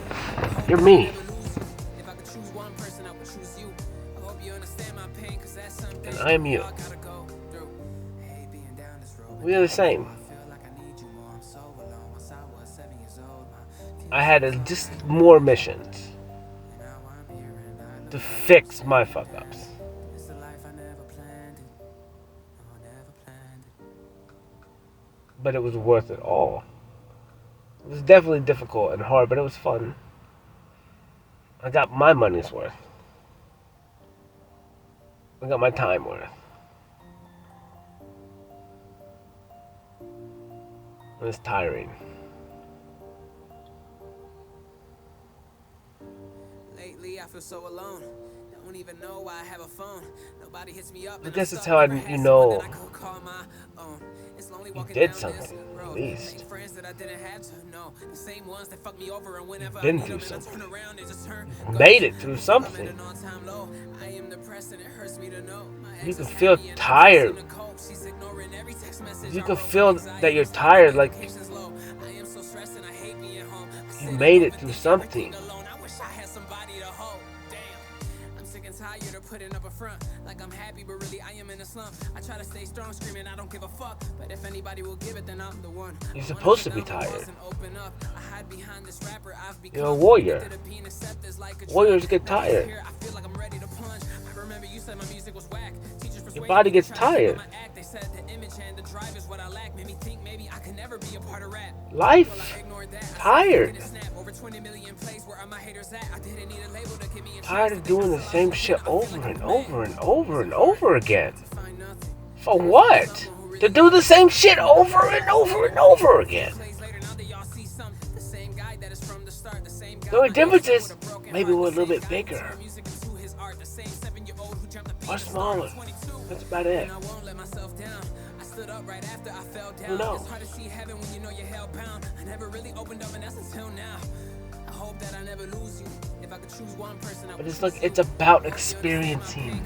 You're me. If I could choose one person, I would choose you. I hope you understand my pain, cause that's something And I am you. I gotta go through. Hate being down this road. We are the same. I feel like I need you more. I'm so alone. Once I was 7 years old, I had just more missions now I'm here and I know to fix my fuck ups. it's a life I never planned it. No, I never planned it. But it was worth it all. It was definitely difficult and hard, but it was fun. I got my money's worth. I got my time worth. It was tiring. Lately, I feel so alone. Don't even know why I have a phone. Nobody hits me up. I guess it's how you know you did something, at least. Friends that I didn't have to know. The same ones that fuck me over and whenever Been I need through them and I turn something. around and just turn. Made it through something. I'm at an all-time low. I am depressed and it hurts me to know. My You ex can is feel happy and I can't tired. seem to cope. She's ignoring every text message You I can wrote. feel My that you're anxiety's high, tired, like medication's low. I am so stressed and I hate being home. I you sit made and it through overthink something. everything alone. I wish I had somebody to hold. Damn. I'm sick and tired of putting up a front like I'm happy, but really I am in a slump. I try to stay strong, screaming I don't give a fuck. But if anybody will give it, then I'm the one. You're supposed to be tired. You're a warrior. Warriors get tired. I feel like I'm ready to plunge. I remember you said my music was whack. Teachers Your body gets tired. They said the image and the drive is what I lack. Made me think maybe I could never be a part of rap. Life. Tired. Over 20 million plays, where are my haters at? I didn't need a label to give me a Tired of doing the same shit over and over and over and over again. find nothing. For what? To do the same shit over and over and over again. The only difference is maybe we're a little bit bigger or smaller. That's about it. Who knows? But it's like it's about experiencing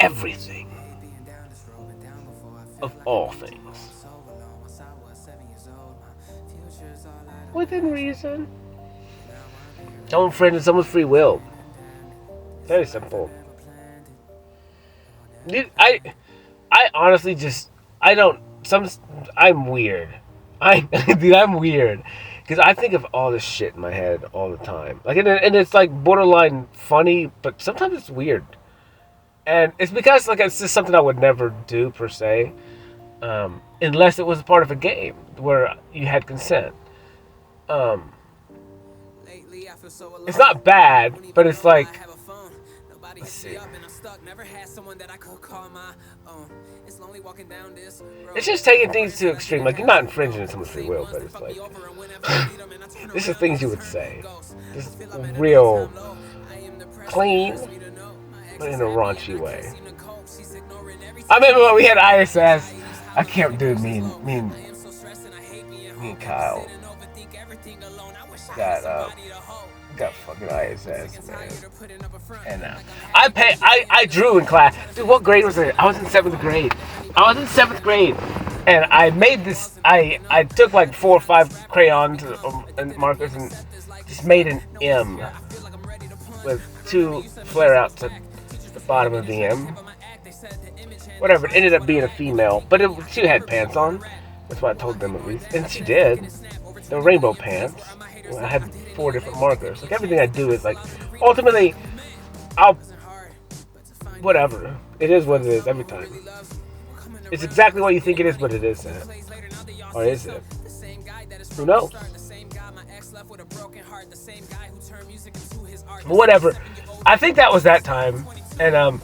everything of all things. Within reason. Don't friend someone's free will. Very simple. I honestly just I'm weird. I'm weird because I think of all this shit in my head all the time. Like and it's like borderline funny, but sometimes it's weird. And it's because like it's just something I would never do per se, unless it was part of a game where you had consent. It's not bad, but it's like, let's see. It's just taking things to extreme. Like you're not infringing someone's free will, but it's like this is things you would say. Just real clean, but in a raunchy way. I remember when we had ISS. I can't do me and Kyle got Got fucking ISS, man. And I drew in class. Dude, what grade was it? I was in 7th grade. And I made this. I took like 4 or 5 crayons and markers and just made an M with 2 flare outs at the bottom of the M. Whatever. It ended up being a female, but she had pants on. That's what I told them at least, and she did. The rainbow pants. I had 4 different markers. Like everything I do is like, ultimately, whatever. It is what it is every time. It's exactly what you think it is, but it isn't. Or is it? Who knows? But whatever. I think that was that time, and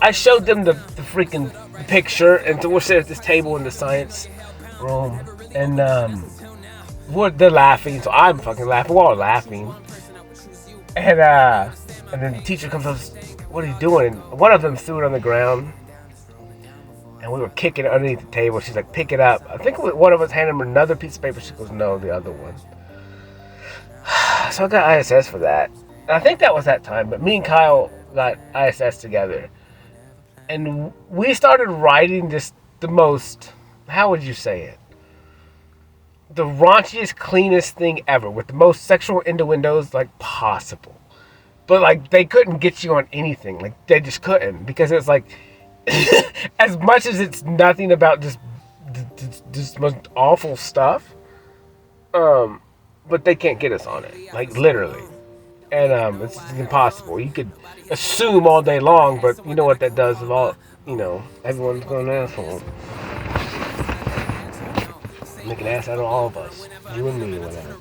I showed them the freaking picture, and so we're sitting at this table in the science room, and they're laughing, so I'm fucking laughing. We're all laughing. And then the teacher comes up, what are you doing? And one of them threw it on the ground, and we were kicking it underneath the table. She's like, pick it up. I think one of us handed him another piece of paper. She goes, no, the other one. So I got ISS for that. And I think that was that time, but me and Kyle got ISS together. And we started writing the most, how would you say it? The raunchiest, cleanest thing ever, with the most sexual innuendos like possible. But like they couldn't get you on anything. Like they just couldn't, because it's like as much as it's nothing about just most awful stuff, but they can't get us on it. Like literally. And it's impossible. You could assume all day long, but you know what that does of all, everyone's going to asshole. Make an ass out of all of us. You and me or whatever.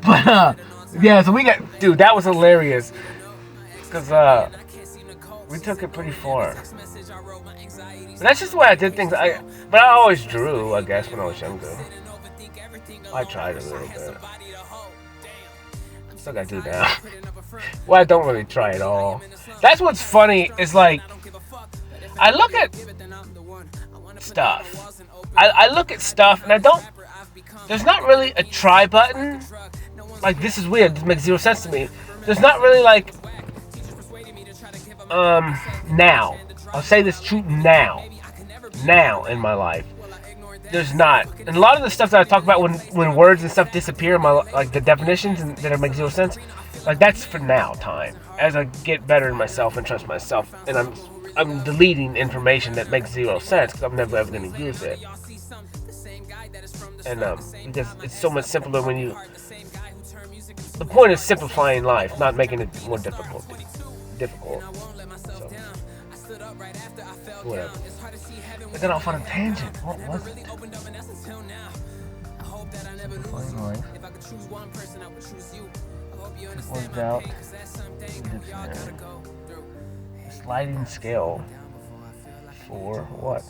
But, yeah, so we got... Dude, that was hilarious. Because, we took it pretty far. But that's just the way I did things. But I always drew, I guess, when I was younger. I tried a little bit. Still gotta do that. Well, I don't really try at all. That's what's funny, is like... I look at stuff. I look at stuff and I don't... There's not really a try button. Like, this is weird. This makes 0 sense to me. There's not really like... now. I'll say this truth now. Now in my life. There's not. And a lot of the stuff that I talk about when words and stuff disappear, like the definitions and that make 0 sense, like that's for now time. As I get better in myself and trust myself, and I'm deleting information that makes 0 sense because I'm never ever going to use it. And because it's so much simpler when you... The point is simplifying life, not making it more difficult. So, whatever. I got off on a tangent. What was it? Simplifying life. Worked out. Sliding scale. For what?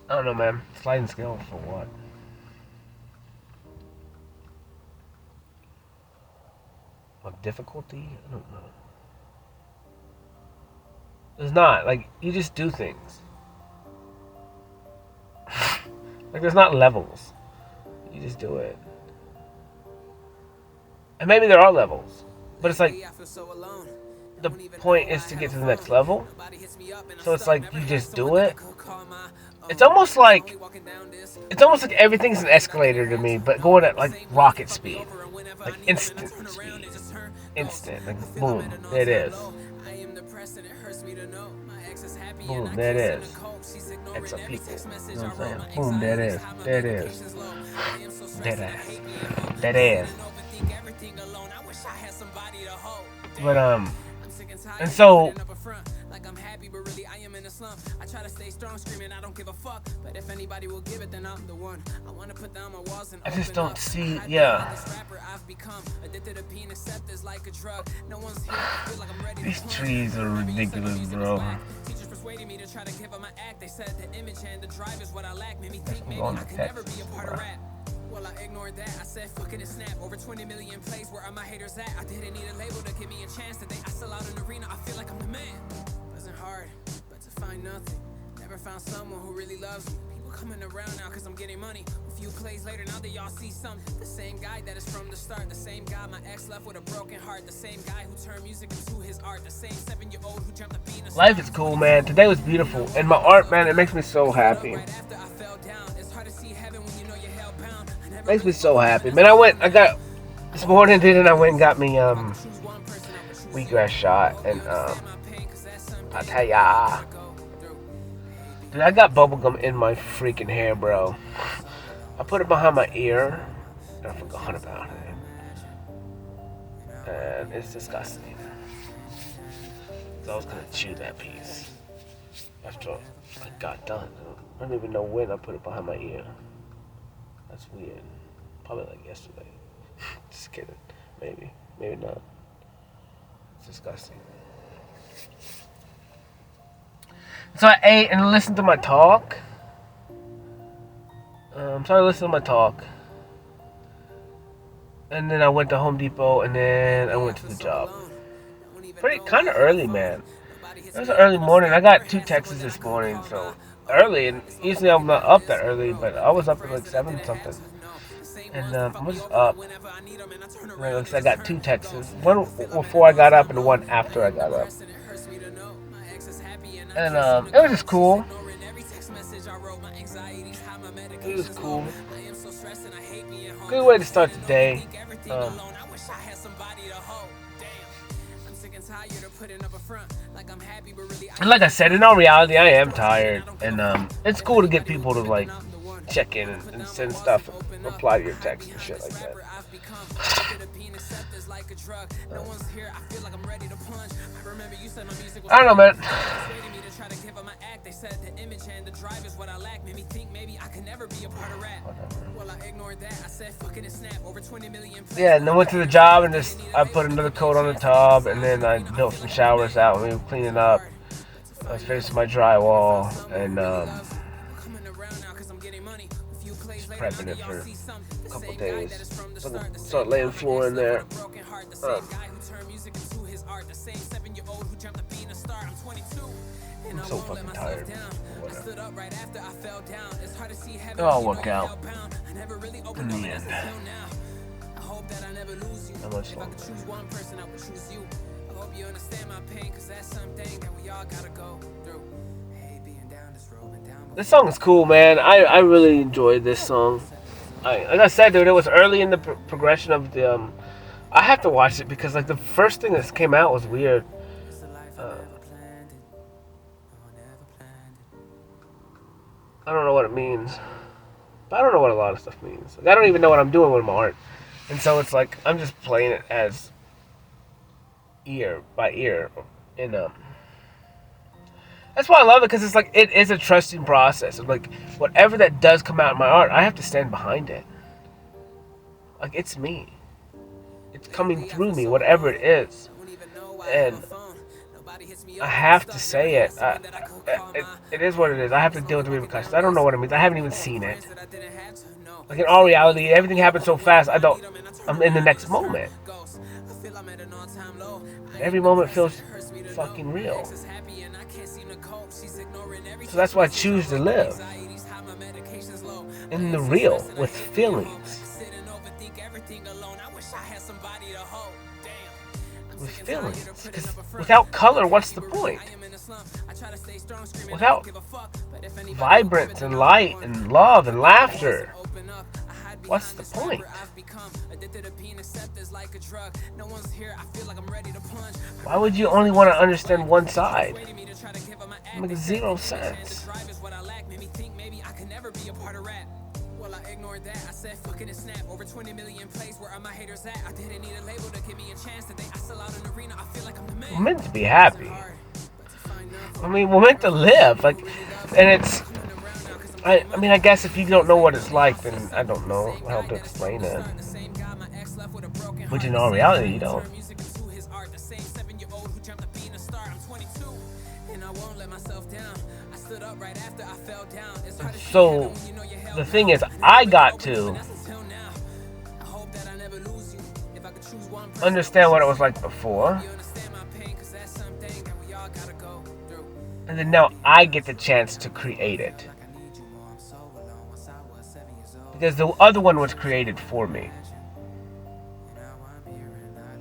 I don't know, man. Sliding scale for what? Of difficulty? I don't know. There's not. Like, you just do things. Like, there's not levels. You just do it. And maybe there are levels. But it's like... The point is to get to the next level. So it's like, you just do it. It's almost like everything's an escalator to me, but going at like rocket speed, like instant speed, like boom, there it is. Boom, there it is. X of people, you know what I'm saying? Boom, there it is. That is. But and so. I try to stay strong, screaming, I don't give a fuck. But if anybody will give it, then I'm the one. I want to put down my walls and I just don't see, yeah. These trees are ridiculous, bro. I'm going to Texas, bro. Well, I ignored that. I said fucking and snap. Over 20 million plays. Where are my haters at? I didn't need a label to give me a chance today. I sell out an arena. I feel like I'm the man. Wasn't hard, but to find nothing. Never found someone who really loves me. People coming around now cause I'm getting money. A few plays later, now that y'all see something. The same guy that is from the start. The same guy my ex left with a broken heart. The same guy who turned music into his art. The same 7-year-old who dreamt of being a star. Life is cool, man. Today was beautiful. And my art, man, it makes me so happy. Makes me so happy. Man, this morning, didn't I went and got me, wheatgrass shot. And, I tell ya. Dude, I got bubblegum in my freaking hair, bro. I put it behind my ear, and I forgot about it. And it's disgusting. So I was gonna chew that piece after I got done. I don't even know when I put it behind my ear. That's weird. Probably like yesterday. Just kidding. Maybe. Maybe not. It's disgusting. So I ate and listened to my talk. Started listening to my talk. And then I went to Home Depot and then I went to the job. Pretty kind of early, man. It was an early morning. I got 2 texts this morning, so early. And usually I'm not up that early, but I was up at like 7 something. And I was up. And I got 2 texts. One before I got up and one after I got up. And it was just cool. It was cool. Good way to start the day. And like I said, in all reality, I am tired. And it's cool to get people to like check in and send stuff and reply to your text and shit like that. I don't know, man. Yeah, and then went to the job and I put another coat on the tub, and then I built some showers out and we were cleaning up. I was finishing my drywall and just prepping it for a couple days. Start laying floor in there. I'm so fucking tired. It'll all work out in the end. How much longer? This song is cool, man. I really enjoyed this song. Like I said, dude, it was early in the progression of the. I have to watch it because like the first thing that came out was weird. I don't know what it means. But I don't know what a lot of stuff means. Like, I don't even know what I'm doing with my art. And so it's like, I'm just playing it as ear by ear. And that's why I love it, because it's like, it is a trusting process. Like, whatever that does come out in my art, I have to stand behind it. Like, it's me. It's coming through me, whatever it is. And I have to say it. It is what it is. I have to deal with the repercussions. I don't know what it means. I haven't even seen it. Like in all reality, everything happens so fast. I'm in the next moment. Every moment feels fucking real. So that's why I choose to live in the real with feelings. With feelings. Because without color, what's the point? Without vibrance and light and love and laughter, what's the point? Why would you only want to understand one side? It makes zero sense. Well, I ignored that. I said fucking and snap. Over 20 million plays. Where are my haters at? I didn't need a label to give me a chance today. I sell out an arena. I feel like I'm the man. We're meant to be happy. I mean, we're meant to live. Like, and it's. I mean, I guess if you don't know what it's like, then I don't know how to explain it. Which in all reality, you don't. So the thing is, I got to understand what it was like before. And then now I get the chance to create it. Because the other one was created for me.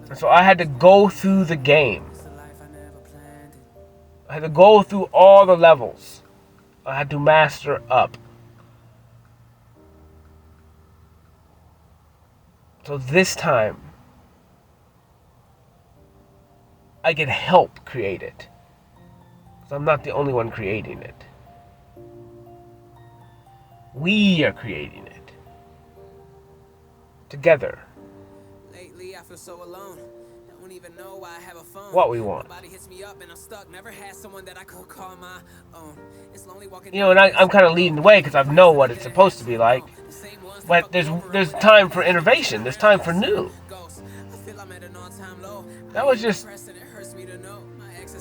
And so I had to go through the game. I had to go through all the levels. I had to master up. So this time, I can help create it. Because I'm not the only one creating it. We are creating it. Together. Lately, I feel so alone. Don't even know why I have a phone. What we want. Nobody hits me up and I'm stuck. Never had someone that I could call my own. It's lonely walking. You know, and I'm kind of leading the way because I know what it's supposed to be like. But there's time for innovation. There's time for new. That was just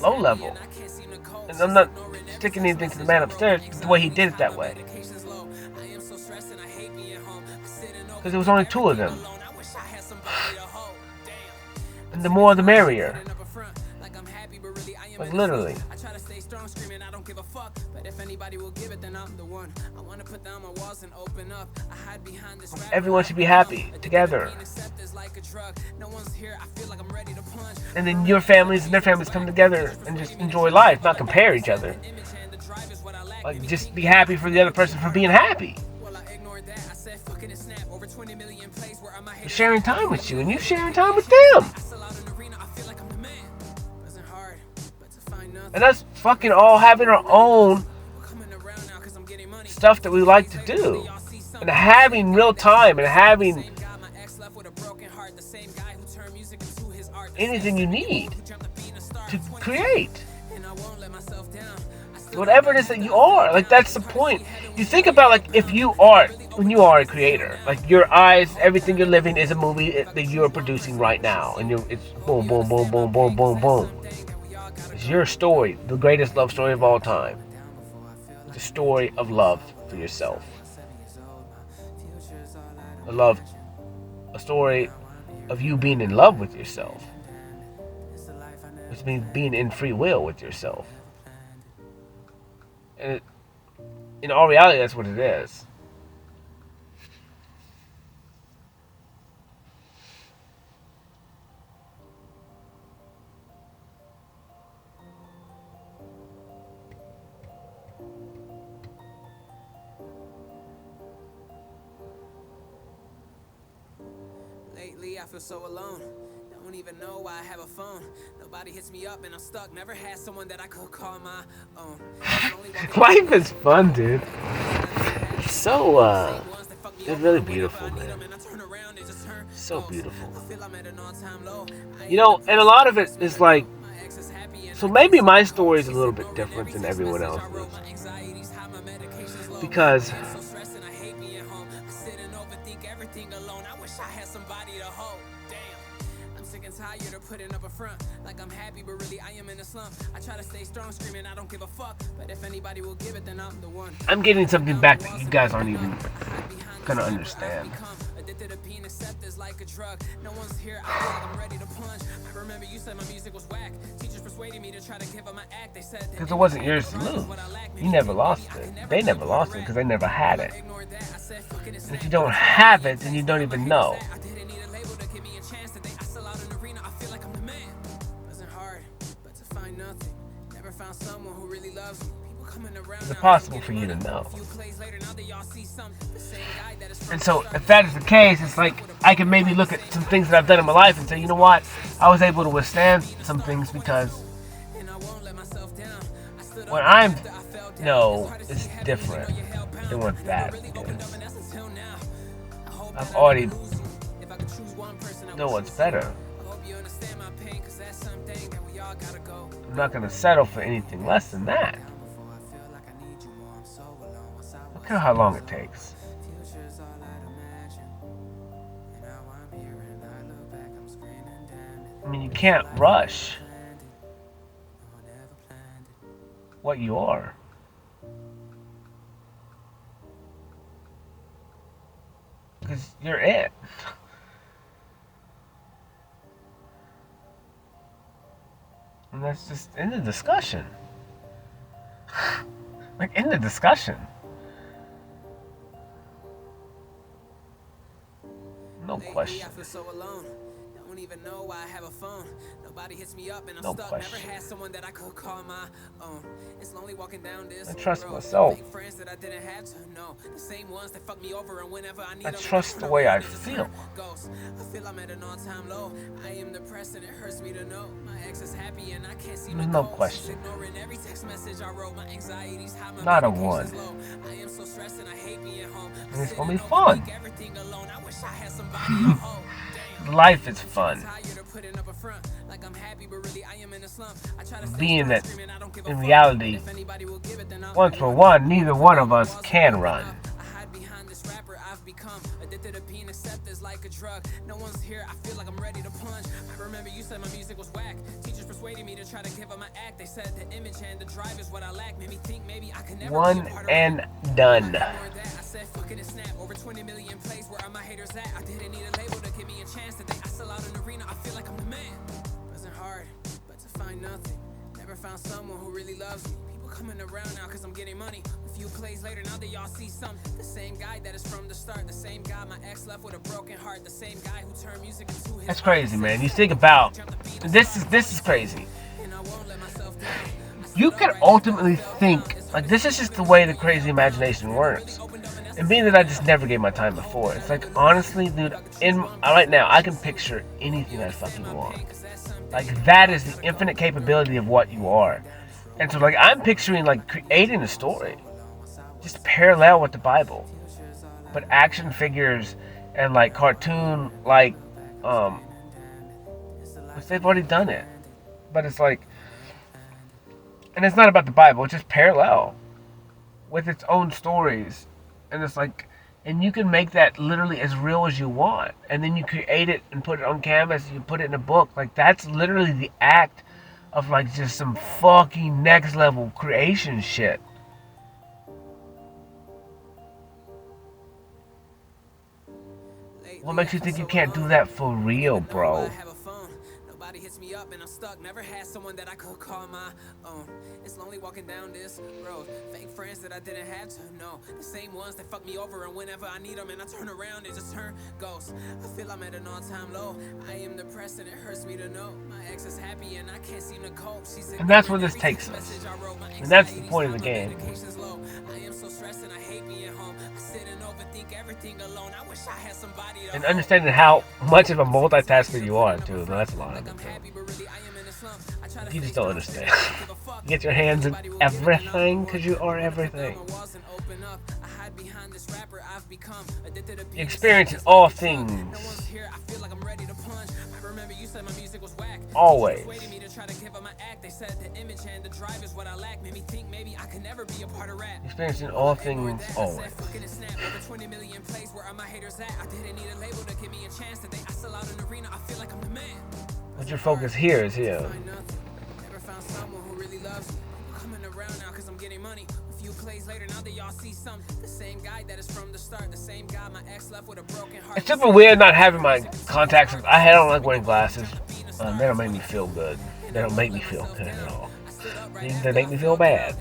low level. And I'm not sticking anything to the man upstairs, but the way he did it that way. Because there was only two of them. And the more the merrier. Like literally. Everyone should be happy together. And then your families and their families come together and just enjoy life, not compare each other. Like just be happy for the other person for being happy. They're sharing time with you and you sharing time with them. And us fucking all having our own stuff that we like to do. And having real time and having anything you need to create. Whatever it is that you are. Like that's the point. You think about like if you are, when you are a creator, like your eyes, everything you're living is a movie that you're producing right now. And it's boom, boom, boom, boom, boom, boom, boom. It's your story, the greatest love story of all time. The story of love for yourself. A story of you being in love with yourself. Which means being in free will with yourself. And in all reality, that's what it is. Lately, I feel so alone. Don't even know why I have a phone. Nobody hits me up and I'm stuck. Never had someone that I could call my own. Life is fun, dude. So, it's really beautiful, man. So beautiful. You know, and a lot of it is like, so maybe my story is a little bit different than everyone else's. Because tired of putting up a front like I'm happy, but really I am in a slump. I try to stay strong, screaming I don't give a fuck, but if anybody will give it, then I'm the one. I'm getting something back that you guys aren't even gonna understand. Like a drug. No one's here, I feel like I'm ready to punch. I remember you said my music was whack. Teachers persuaded me to try to give up my act. They said because it wasn't yours to lose. You never lost it. They never lost it because they never had it. And if you don't have it, then you don't even know. It's impossible for you to know. And so if that is the case, it's like I can maybe look at some things that I've done in my life and say, you know what, I was able to withstand some things because what I'm it's different than what's that. I've already know what's better. I'm not going to settle for anything less than that. Look at how long it takes. I mean, you can't rush what you are. Because you're it. And that's just in the discussion. Like, in the discussion. No question. I feel so alone. Don't even know why I have a phone. Nobody hits me up and I'm No stuck. question. Never had someone that I could call my own. It's lonely walking down this I trust road. myself. Fake friends that I didn't have to know. The same ones that fuck me over and whenever I need I them, trust the way I feel. I feel I'm at an all-time low. I am depressed and it hurts me to know. My ex is happy and I can't see There's no question. ignoring every text message I wrote. My anxiety's high, my Not a medication's one. low. I am so stressed and I hate being home. And it's gonna be fun. Everything alone. I wish I had somebody to hold. Life is fun. Being that in reality, once for one, neither one of us can run. Addicted to being accepted like a drug. No one's here, I feel like I'm ready to punch. I remember you said my music was whack. Teachers persuaded me to try to give up my act. They said the image and the drive is what I lack. Made me think maybe I could never One and done. I said fuck it and snap. Over 20 million plays, where are my haters at? I didn't need a label to give me a chance. Today I sell out an arena, I feel like I'm the man. Wasn't hard, but to find nothing. Never found someone who really loves me. People coming around now cause I'm getting money. A few plays later, now that y'all see something. The same guy that is from the start. The same guy my ex left with a broken heart. The same guy who turned music into his. That's crazy, man. You think about this is crazy. You could ultimately think like this is just the way the crazy imagination works. And being that I just never gave my time before, it's like honestly, dude, right now I can picture anything I fucking want. Like that is the infinite capability of what you are. And so like I'm picturing like creating a story, just parallel with the Bible, but action figures and like cartoon like which they've already done it, but it's like, and it's not about the Bible, it's just parallel with its own stories, and it's like, and you can make that literally as real as you want, and then you create it and put it on canvas, you put it in a book. Like that's literally the act of like just some fucking next level creation shit. What makes you think you can't do that for real, bro? Nobody hits me up and I'm stuck. Never had someone that I could call my own. It's lonely walking down this road. Fake friends that I didn't have to know. The same ones that fuck me over and whenever I need them and I turn around, they just turn ghosts. I feel I'm at an all-time low. I am depressed and it hurts me to know. My ex is happy and I can't seem to cope. And that's where this takes us. And that's the point of the game. I am so stressed and I hate being home. I sit and overthink everything alone. I wish I had somebody to and understanding how much of a multitasker you are too. That's a lot of it too. You just don't understand. You get your hands in everything because you are everything. You experience all things. Always. Experiencing all things always. But your focus here is here. It's super weird not having my contacts. I don't like wearing glasses. They don't make me feel good. They don't make me feel good at all. They make me feel bad.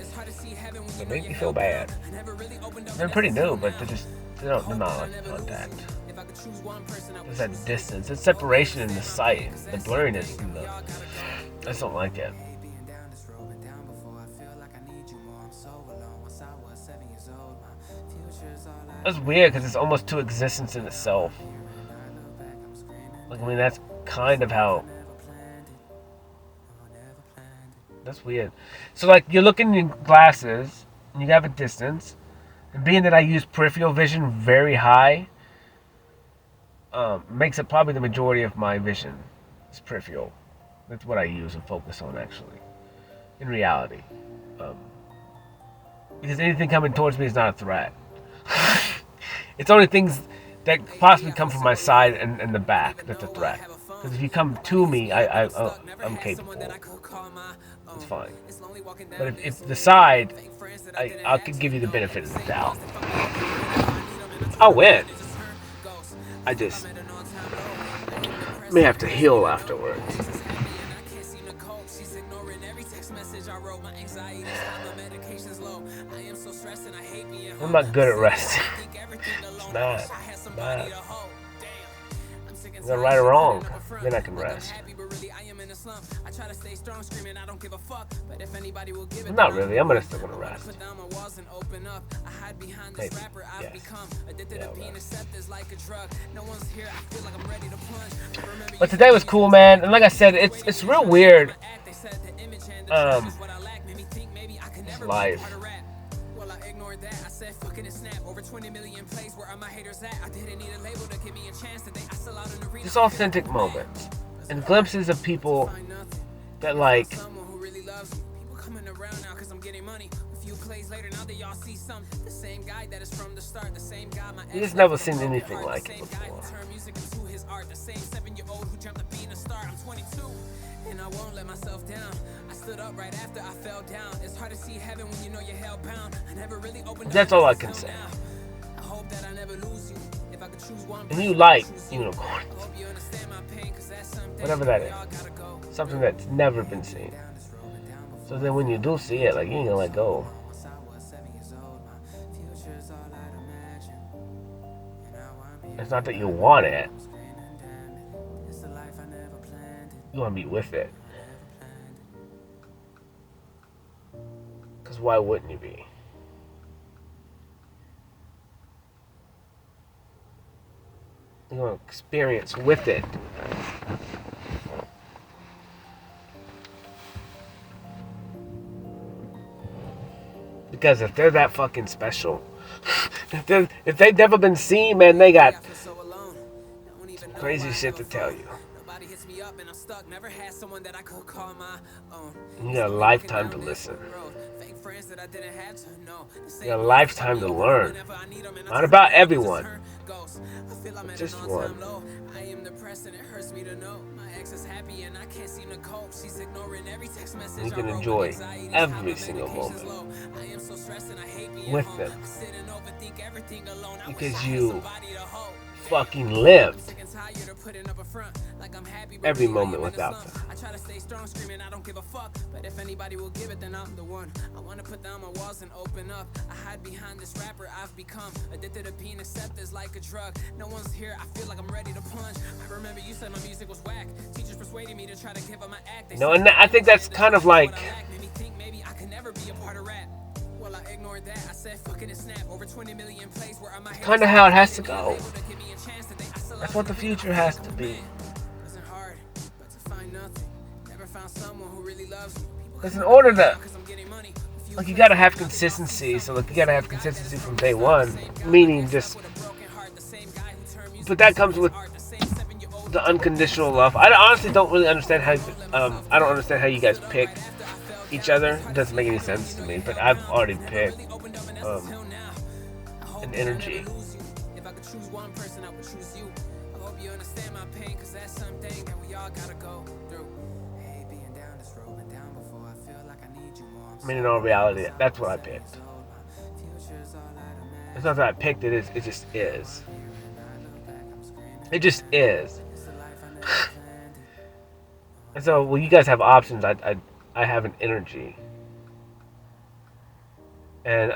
They make me feel bad. They're pretty new, but they're not like contact. There's that distance. It's separation in the sight, the blurriness, and I just don't like it. It's weird because it's almost two existence in itself. Like, I mean, that's kind of how. That's weird. So, like, you're looking in glasses, and you have a distance, and being that I use peripheral vision very high, makes it probably the majority of my vision. It's peripheral. That's what I use and focus on, actually. In reality. Because anything coming towards me is not a threat. It's only things that possibly come from my side and the back that's a threat. Because if you come to me, I'm capable. It's fine. But if the side, I could give you the benefit of the doubt. I'll win. I just may have to heal afterwards. I'm not good at resting. It's not. I'm gonna right or wrong, then I can rest. Well, not really. I'm still gonna rest. Maybe. Yes. But today was cool, man. And like I said, it's real weird. Life. Just authentic moments and glimpses of people that like. You just never seen anything like it before. And I won't let myself down. I stood up right after I fell down. It's hard to see heaven when you know you're held bound. I never really opened. That's all I can say. I hope that I never lose you. If I could choose one. And you like unicorns. Whatever that is. Something that's never been seen. So then when you do see it, like, you ain't gonna let go. It's not that you want it. You want to be with it. Because why wouldn't you be? You want to experience with it. Because if they're that fucking special, if they've never been seen, man, they got some crazy shit to tell you. You got a lifetime to listen. You got a lifetime to learn. Not about everyone, but just one. You can enjoy every single moment with them because you fucking lived every moment without them. I try to stay strong, screaming, I don't give a fuck. But if anybody will give it, then I'm the one. I want to put down my walls and open up. I hide behind this rapper I've become. Addicted to being accepted like a drug. No one's here, I feel like I'm ready to plunge. I remember you said my music was whack. Teachers persuaded me to try to give up my act. No, and I think that's kind of like kind of how it has to go. That's what the future has to be. Because in order to, like, you gotta have consistency. So, like, you gotta have consistency from day one. Meaning just, but that comes with the unconditional love. I honestly don't really understand how. I don't understand how you guys pick each other. It doesn't make any sense to me. But I've already picked an energy. I mean, in all reality, that's what I picked. It's not that I picked it, it just is. It just is. And so, when you guys have options, I have an energy. And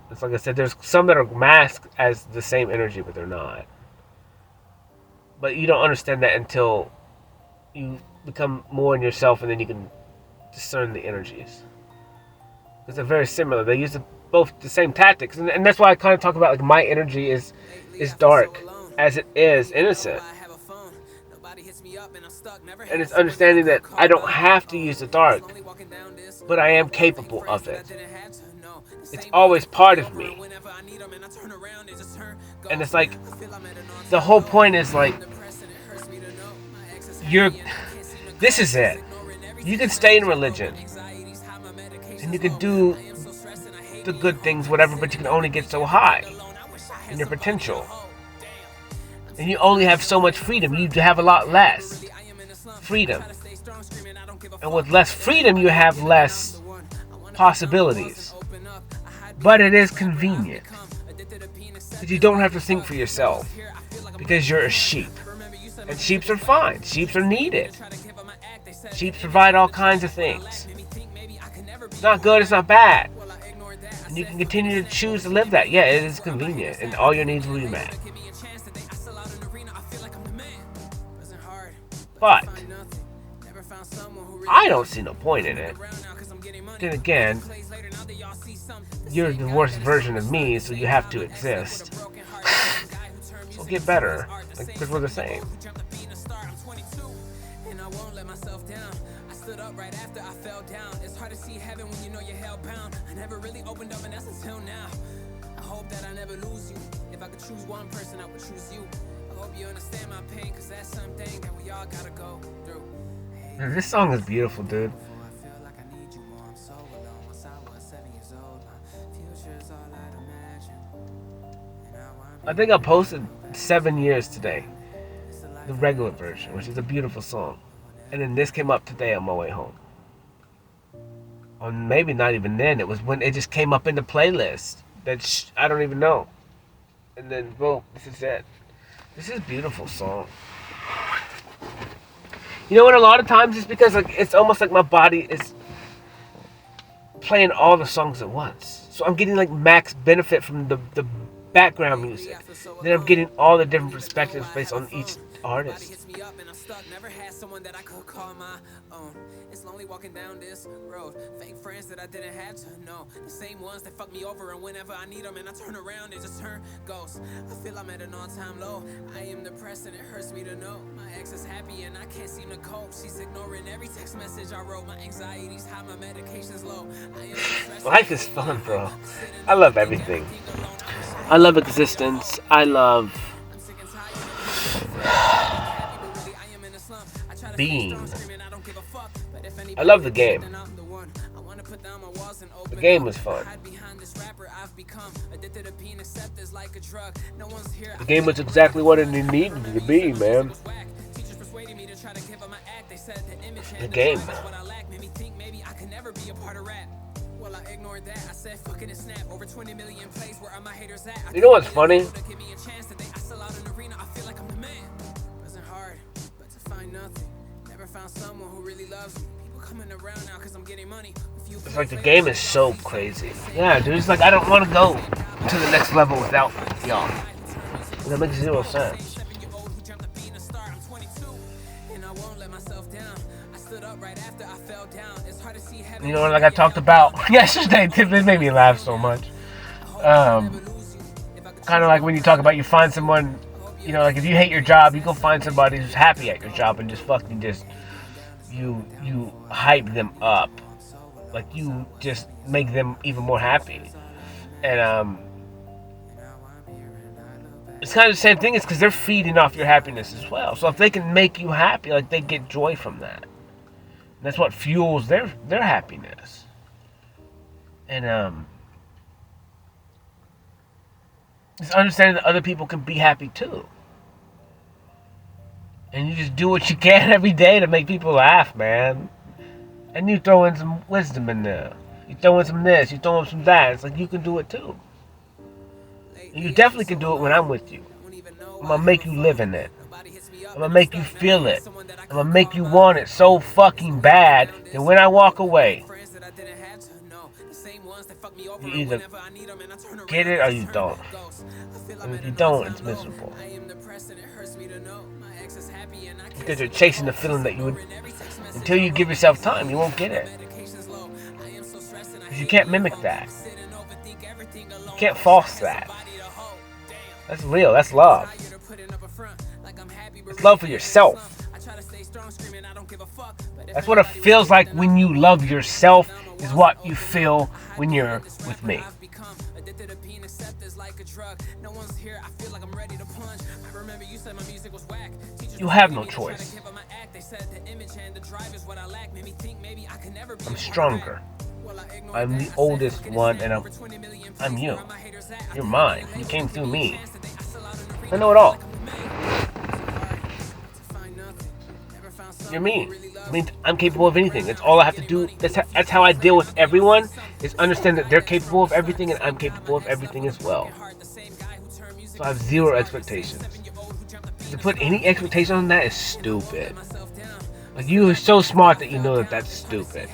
it's like I said, there's some that are masked as the same energy, but they're not. But you don't understand that until you become more in yourself, and then you can discern the energies. Because they're very similar. They use both the same tactics, and that's why I kind of talk about, like, my energy is dark as it is innocent. And it's understanding that I don't have to use the dark, but I am capable of it. It's always part of me. And it's like, the whole point is like, this is it. You can stay in religion, and you can do the good things, whatever, but you can only get so high in your potential. And you only have so much freedom. You have a lot less freedom. And with less freedom, you have less possibilities. But it is convenient. But you don't have to think for yourself, because you're a sheep. And sheep are fine. Sheep are needed. Sheep provide all kinds of things. It's not good, it's not bad. And you can continue to choose to live that. Yeah, it is convenient, and all your needs will be met. But I don't see no point in it. Then again, you're the worst version of me, so you have to exist. So get better, because we're the same. Stood up right after I fell down. It's hard to see heaven when you know you're hellbound. I never really opened up, and that's until now. I hope that I never lose you. If I could choose one person, I would choose you. I hope you understand my pain, cause that's something that we all gotta go through. Man, this song is beautiful, dude. I feel like I need you more. I'm so alone. Once I was 7 years old, my future's all I'd imagine. I think I posted 7 years today, the regular version, which is a beautiful song. And then this came up today on my way home. Or maybe not even then. It was when it just came up in the playlist. I don't even know. And then, boom, this is it. This is a beautiful song. You know what? A lot of times it's because it's almost like my body is playing all the songs at once. So I'm getting max benefit from the background music. Then I'm getting all the different perspectives based on each artist. Never had someone that I could call my own. It's lonely walking down this road. Fake friends that I didn't have to know. The same ones that fuck me over, and whenever I need them and I turn around, they just turn ghosts. I feel I'm at an all-time low. I am depressed and it hurts me to know. My ex is happy and I can't seem to cope. She's ignoring every text message I wrote. My anxiety's high, my medication's low. Life is fun, bro. I love everything. I love existence. I love being. I love the game. The game was fun. The game was exactly what it needed to be, man. The game. You know what's funny? It's like the game is so crazy. Yeah, dude, it's like I don't want to go to the next level without y'all. That makes zero sense. You know, like I talked about yesterday, it made me laugh so much. Kind of like when you talk about you find someone, you know, like if you hate your job, you go find somebody who's happy at your job and just fucking you hype them up. Like you just make them even more happy. And it's kind of the same thing. It's because they're feeding off your happiness as well. So if they can make you happy, like they get joy from that. And that's what fuels their happiness. And it's understanding that other people can be happy too. And you just do what you can every day to make people laugh, man. And you throw in some wisdom in there. You throw in some this, you throw in some that. It's like you can do it too. And you definitely can do it when I'm with you. I'm gonna make you live in it. I'm gonna make you feel it. I'm gonna make you want it so fucking bad that when I walk away, you either get it or you don't. And if you don't, it's miserable. Because you're chasing the feeling that you would. Until you give yourself time, you won't get it. Because you can't mimic that. You can't false that. That's real. That's love. It's love for yourself. That's what it feels like when you love yourself, is what you feel when you're with me. You have no choice. I'm stronger. I'm the oldest one, and I'm you. You're mine. You came through me. I know it all. You're me. I mean, I'm capable of anything. That's all I have to do. That's how I deal with everyone, is understand that they're capable of everything and I'm capable of everything as well. So I have zero expectations. To put any expectation on that is stupid. Like, you are so smart that you know that that's stupid.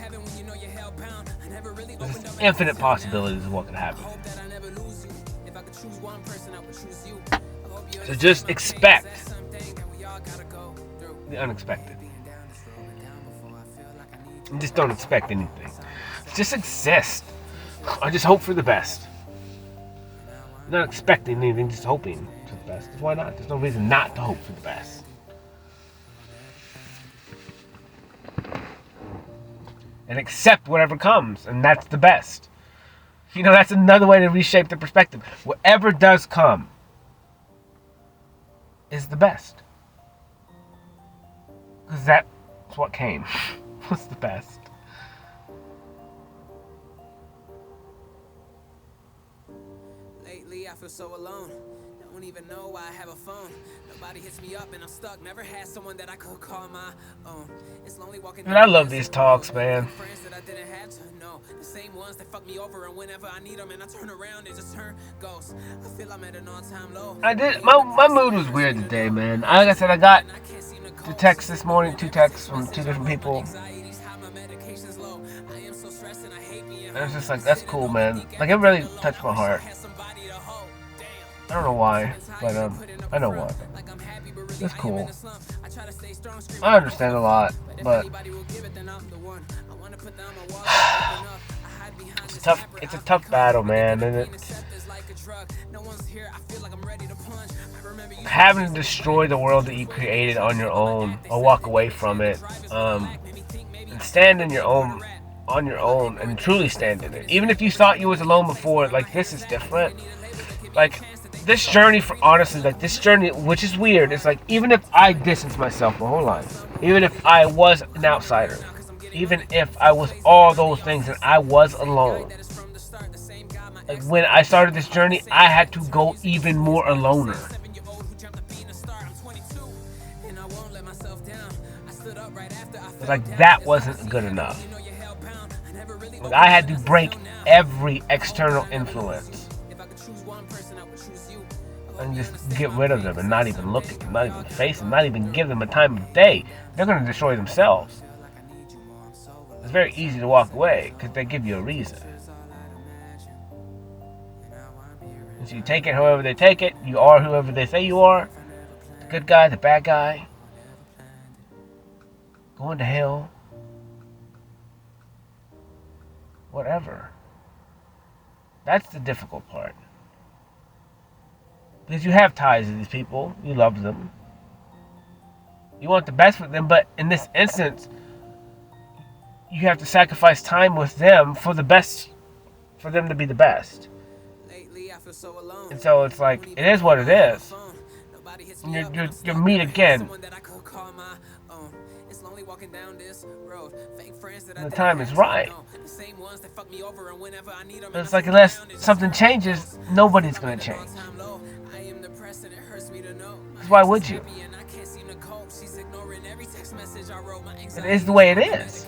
infinite possibilities of what could happen. So just expect the unexpected. And just don't expect anything. Just exist. I just hope for the best. Not expecting anything, just hoping for the best. Why not? There's no reason not to hope for the best. And accept whatever comes, and that's the best. You know, that's another way to reshape the perspective. Whatever does come is the best. Because that's what came. Was the best. Lately I feel so alone. Don't even know why I have a phone. Nobody hits me up and I'm stuck. Never had someone that I could call my own. It's lonely walking. And I love these talks, man. Friends that I didn't have to know. The same ones that fuck me over, and whenever I need them and I turn around, they just turn ghosts. I feel I'm at an all-time low. I did. My mood was weird today, man. Like I said, I got the text this morning, 2 texts from 2 different people. And it's just like, that's cool, man. Like, it really touched my heart. I don't know why, but I know why. It's cool. I understand a lot, but it's a tough battle, man, and having to destroy the world that you created on your own, or walk away from it, and stand in your own, on your own, and truly stand in it. Even if you thought you was alone before, like, this is different. Like, this journey, this journey, which is weird, it's like, even if I distanced myself my whole life, even if I was an outsider, even if I was all those things and I was alone, like, when I started this journey, I had to go even more aloner. Like, that wasn't good enough. Like, I had to break every external influence and just get rid of them and not even look at them, not even face them, not even give them a time of day. They're going to destroy themselves. It's very easy to walk away because they give you a reason. And so you take it however they take it. You are whoever they say you are. The good guy, the bad guy. Going to hell. Whatever. That's the difficult part. Because you have ties to these people. You love them. You want the best for them. But in this instance, you have to sacrifice time with them for the best. For them to be the best. And so it's like, it is what it is. And you'll meet again. And the time is right. But it's like, unless something changes, nobody's going to change. Because why would you? It is the way it is.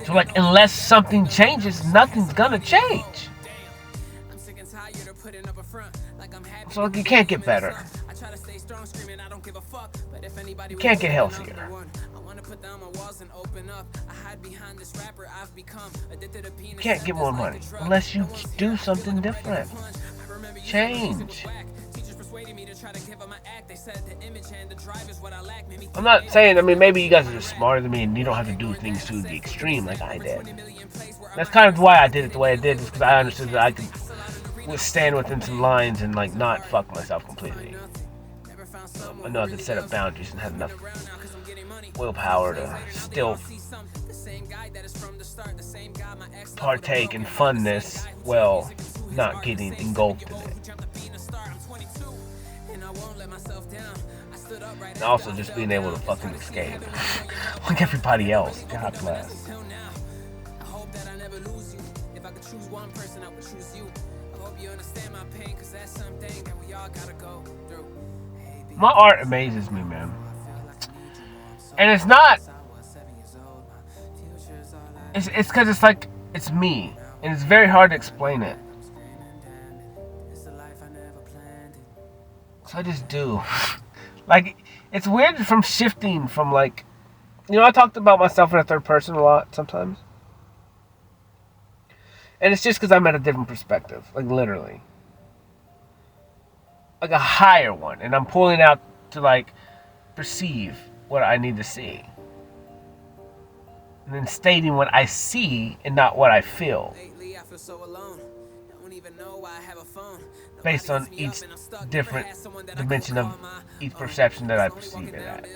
So, like, unless something changes, nothing's going to change. So, like, you can't get better. You can't get healthier. You can't get more money unless you do something different. Change. I'm not saying, maybe you guys are just smarter than me and you don't have to do things to the extreme like I did. That's kind of why I did it the way I did, is because I understood that I could withstand within some lines and, like, not fuck myself completely. I know I could set up boundaries and have enough willpower to still partake in funness while not getting engulfed in it. And also just being able to fucking escape. Like everybody else. God bless. My art amazes me, man. And it's not... It's because it's like, it's me. And it's very hard to explain it. So I just do. Like, it's weird from shifting from, like... I talked about myself in a third person a lot sometimes. And it's just because I'm at a different perspective, like literally. Like a higher one. And I'm pulling out to like perceive what I need to see. And then stating what I see and not what I feel. Lately, I feel so alone. Don't even know why I have a phone. Based on each different dimension of each perception that I perceive it at.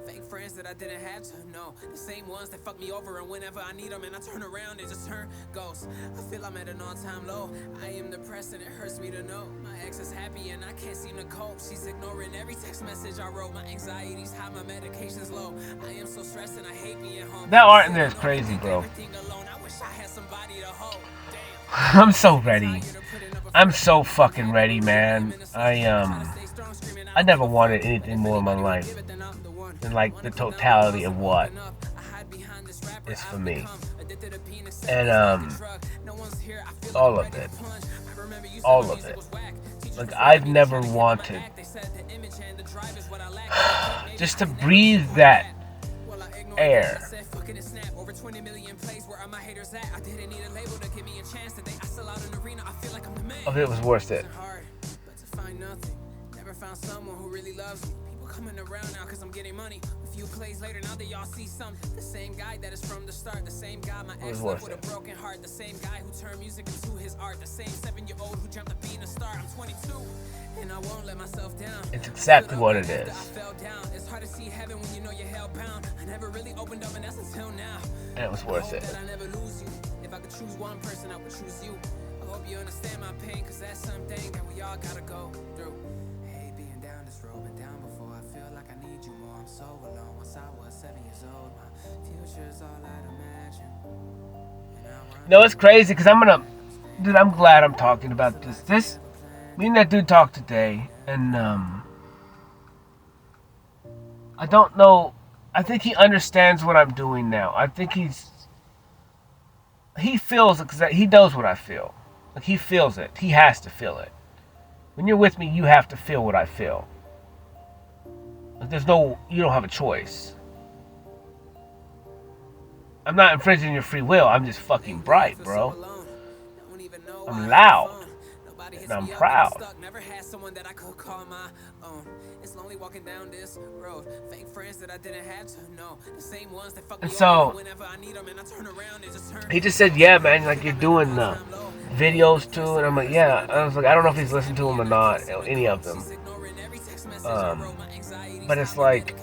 Fake friends that I didn't have to know. The same ones that fuck me over, and whenever I need them and I turn around, they just turn ghosts. I feel I'm at an all-time low. I am depressed and it hurts me to know. My ex is happy and I can't seem to cope. She's ignoring every text message I wrote. My anxiety's high, my medication's low. I am so stressed and I hate being home. That art in there is crazy, bro. I wish I had somebody to hold. I'm so ready. I'm so fucking ready, man. I never wanted anything more in my life than like the totality of what is for me. And all of it. All of it. Like I've never wanted just to breathe that air of it was worth it. Never found someone who really loves me. People coming around now cause I'm getting money. A few plays later, now they all see something. The same guy that is from the start. The same guy my ex left with a broken heart. The same guy who turned music into his art. The same 7-year-old who dreamt of being a star. I'm 22 and I won't let myself down. It's exactly what it is. I fell down. It's hard to see heaven when you know you're hellbound. I never really opened up and that's until now. And it was worth it. I never lose you. If I could choose one person, I would choose you. I hope you understand my pain cause that's something that we all gotta go through. Down this road, been down before. I feel like I need you more. I'm so alone. Once I was 7 years old, my future's all I'd imagine. No, it's crazy because dude, I'm glad I'm talking about this. Me and that dude talked today, and I don't know. I think he understands what I'm doing now. I think he feels it because he knows what I feel. Like he feels it. He has to feel it. When you're with me, you have to feel what I feel. Like you don't have a choice. I'm not infringing your free will. I'm just fucking bright, bro. I'm loud. And I'm proud. Never had someone that I could call my own. It's lonely walking down this road. Fake friends that I didn't have to know. The same ones that fuck me over whenever I need them and I turn around and just turn. He just said, yeah, man, like you're doing videos too, and I'm like, yeah. I was like, I don't know if he's listened to them or not, any of them. But it's like,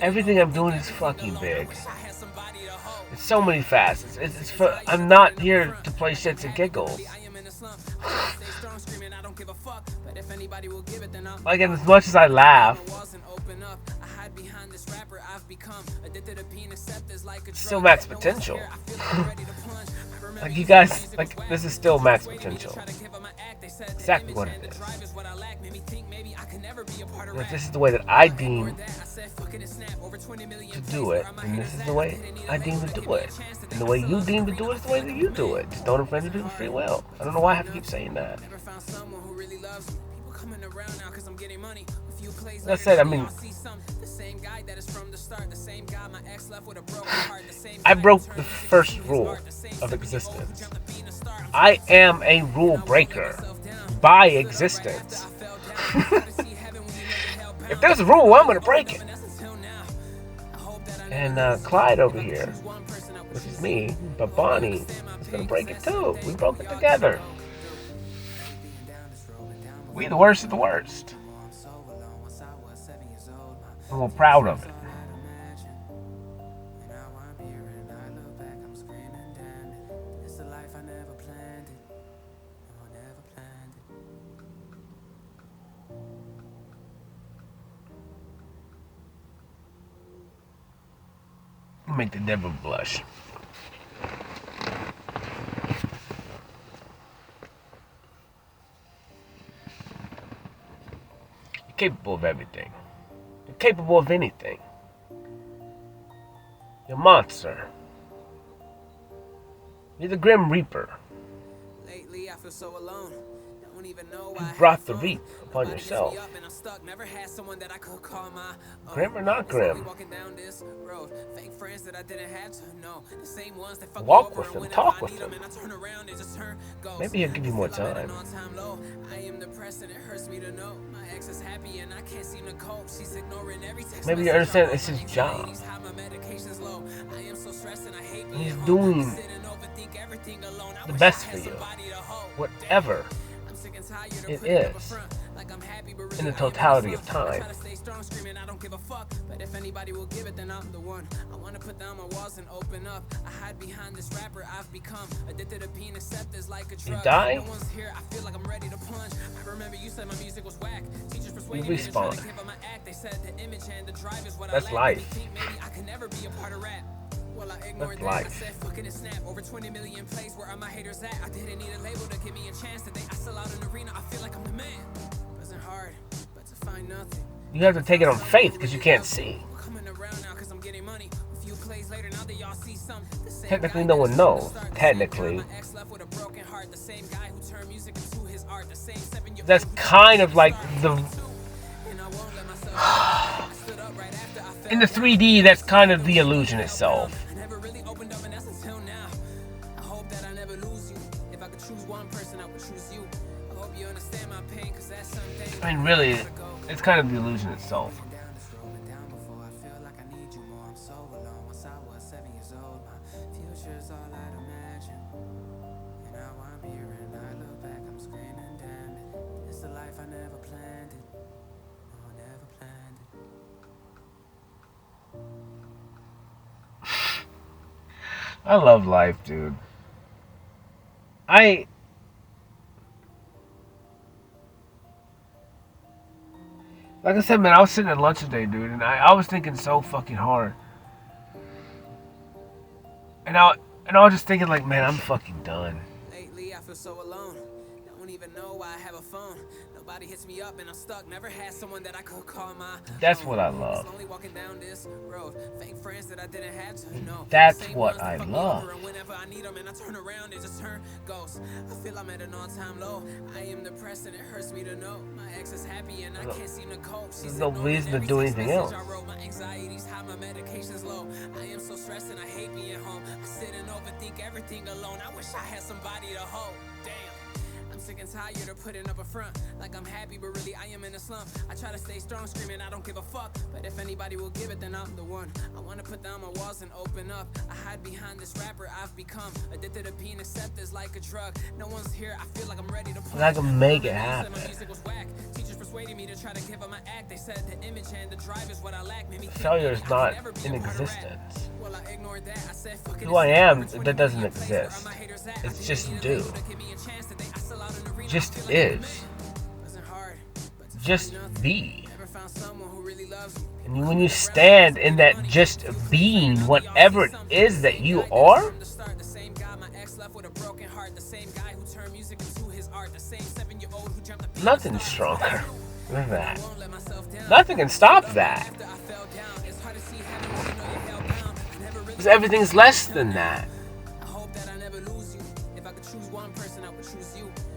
everything I'm doing is fucking big. It's so many facets. I'm not here to play shits and giggles. Like, and as much as I laugh, it's still max potential. Like, you guys, like, this is still max potential. Exactly what it is. And if this is the way that I deem to do it, and this is the way I deem to do it. And the way you deem to do it is the way that you do it. Just don't infringe people's free will. I don't know why I have to keep saying that. That said, I mean, I broke the first rule of existence. I am a rule breaker by existence. If there's a rule, I'm gonna break it. And Clyde over here, which is me, but Bonnie is gonna break it too. We broke it together. We the worst of the worst. And we're proud of it. Make the devil blush. You're capable of everything. You're capable of anything. You're a monster. You're the Grim Reaper. Lately, I feel so alone. You brought the reap upon yourself. Grim or not grim. Walk with them, talk with them. Maybe he'll give you more time. Maybe you understand it's his job. He's doing the best for you. Whatever it is. In the totality of time. But if anybody will give it, then I'm the one. I wanna put down my walls and open up. I hide behind this rapper I've become. Addicted to being accepted like a drug. You die? No one's here, I feel like I'm ready to plunge. I remember you said my music was whack. Teachers persuaded me to try to give up my act. They said the image and the drive is what I lack. That's life. Maybe I can never be a part of rap. Well, I ignored that. I said fucking and snap. Over 20 million plays. Where are my haters at? I didn't need a label to give me a chance. Today I sell out an arena. I feel like I'm the man. Wasn't hard, but to find nothing. You have to take it on faith because you can't see. Technically, no one knows. Technically. That's kind of like the... In the 3D, that's kind of the illusion itself. I mean, really, it's kind of the illusion itself. I love life, dude. Like I said, man, I was sitting at lunch today, dude, and I was thinking so fucking hard. And I was just thinking, like, man, I'm fucking done. Lately, I feel so alone. Don't even know why I have a phone. Nobody hits me up and I'm stuck. Never had someone that I could call my That's what I love. That's what I love. Whenever I need them and I turn around, it just turn ghosts. I feel I'm at an all-time low. I am depressed and it hurts me to know. My ex is happy and I can't seem to cope. There's no reason to do anything else. My anxiety's high, my medication's low. I am so stressed and I hate being home. I sit and overthink everything alone. I wish I had somebody to hold. Damn. I'm sick and tired of putting up a front like I'm happy, but really I am in a slump. I try to stay strong, screaming I don't give a fuck, but if anybody will give it, then I'm the one. I want to put down my walls and open up. I hide behind this rapper I've become. Addicted to being accepted like a drug. No one's here, I feel like I'm ready to push. I can make it happen. Teachers persuaded me to try to give up my act. They said the image and the drive is what I lack. Failure is not in existence. Who I am, that doesn't exist. It's just due. Just is. Just be. And when you stand in that just being, whatever it is that you are, nothing's stronger than that. Nothing can stop that. Because everything's less than that.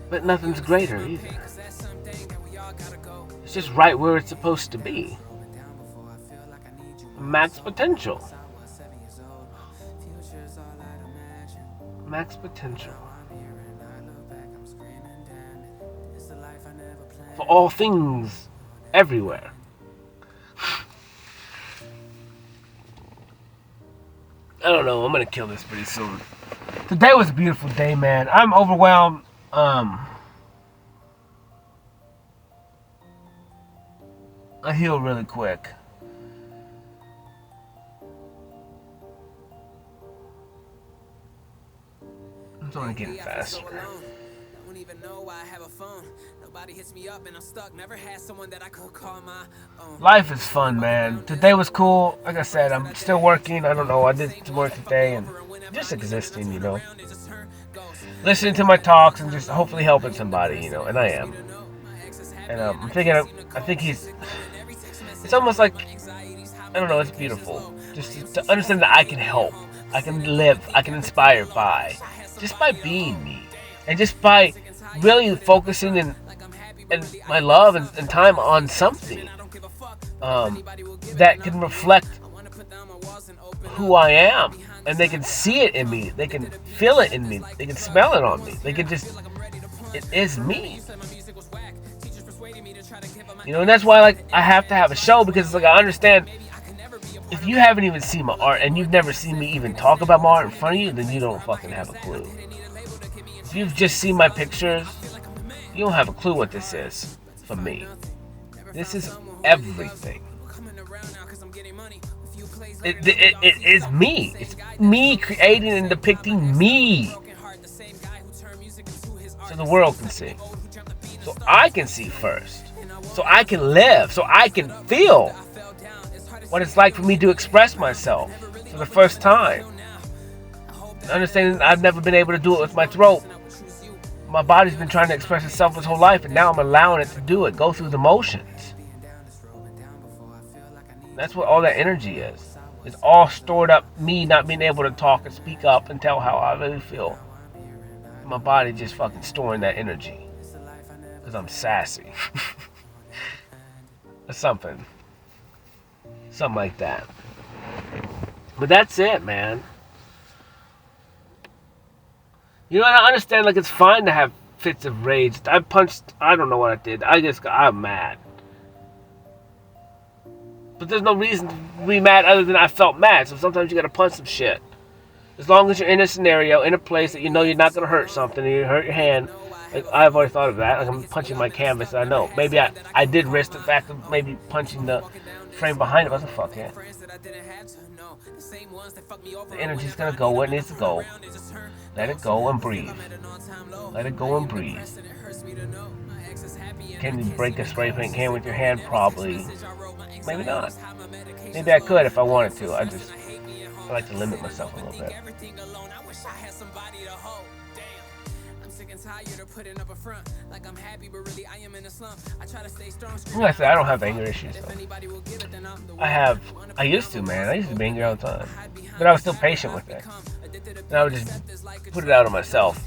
But nothing's greater either. It's just right where it's supposed to be. Max potential. Max potential. For all things, everywhere. I don't know, I'm gonna kill this pretty soon. Today was a beautiful day, man. I'm overwhelmed. I heal really quick. It's only getting faster. Don't even know why I have a phone. Nobody hits me up and I'm stuck. Never had someone that I could call my own. Life is fun, man. Today was cool. Like I said, I'm still working. I don't know. I did some work today and just existing, you know. Listening to my talks and just hopefully helping somebody, you know. And I am. And I'm thinking, I think he's. It's almost like, I don't know. It's beautiful. Just to understand that I can help. I can live. I can inspire by. Just by being me. And just by really focusing and my love and time on something that can reflect who I am, and they can see it in me, they can feel it in me, they can smell it on me, they can just, it is me. And that's why, like, I have to have a show, because it's like, I understand, if you haven't even seen my art and you've never seen me even talk about my art in front of you, then you don't fucking have a clue. If you've just seen my pictures, you don't have a clue what this is for me. This is everything. It is me. It's me creating and depicting me, so the world can see. So I can see first. So I can live. So I can feel what it's like for me to express myself for the first time. Understanding I've never been able to do it with my throat. My body's been trying to express itself its whole life, and now I'm allowing it to do it, go through the motions. That's what all that energy is. It's all stored up, me not being able to talk and speak up and tell how I really feel. My body just fucking storing that energy. Because I'm sassy. Or something. Something like that. But that's it, man. And I understand, like, it's fine to have fits of rage. I don't know what I did. I'm mad. But there's no reason to be mad other than I felt mad. So sometimes you gotta punch some shit. As long as you're in a scenario, in a place that you know you're not gonna hurt something, and you hurt your hand. Like, I've already thought of that. Like, I'm punching my canvas, I know. Maybe I did risk the fact of maybe punching the frame behind it. What the fuck, yeah? The energy's gonna go where it needs to go. Let it go and breathe. Let it go and breathe. Can you break a spray paint can with your hand? Probably. Maybe not. Maybe I could if I wanted to. I like to limit myself a little bit. Like I said, I don't have anger issues, though. I used to, man. I used to be angry all the time. But I was still patient with it. And I would just put it out on myself,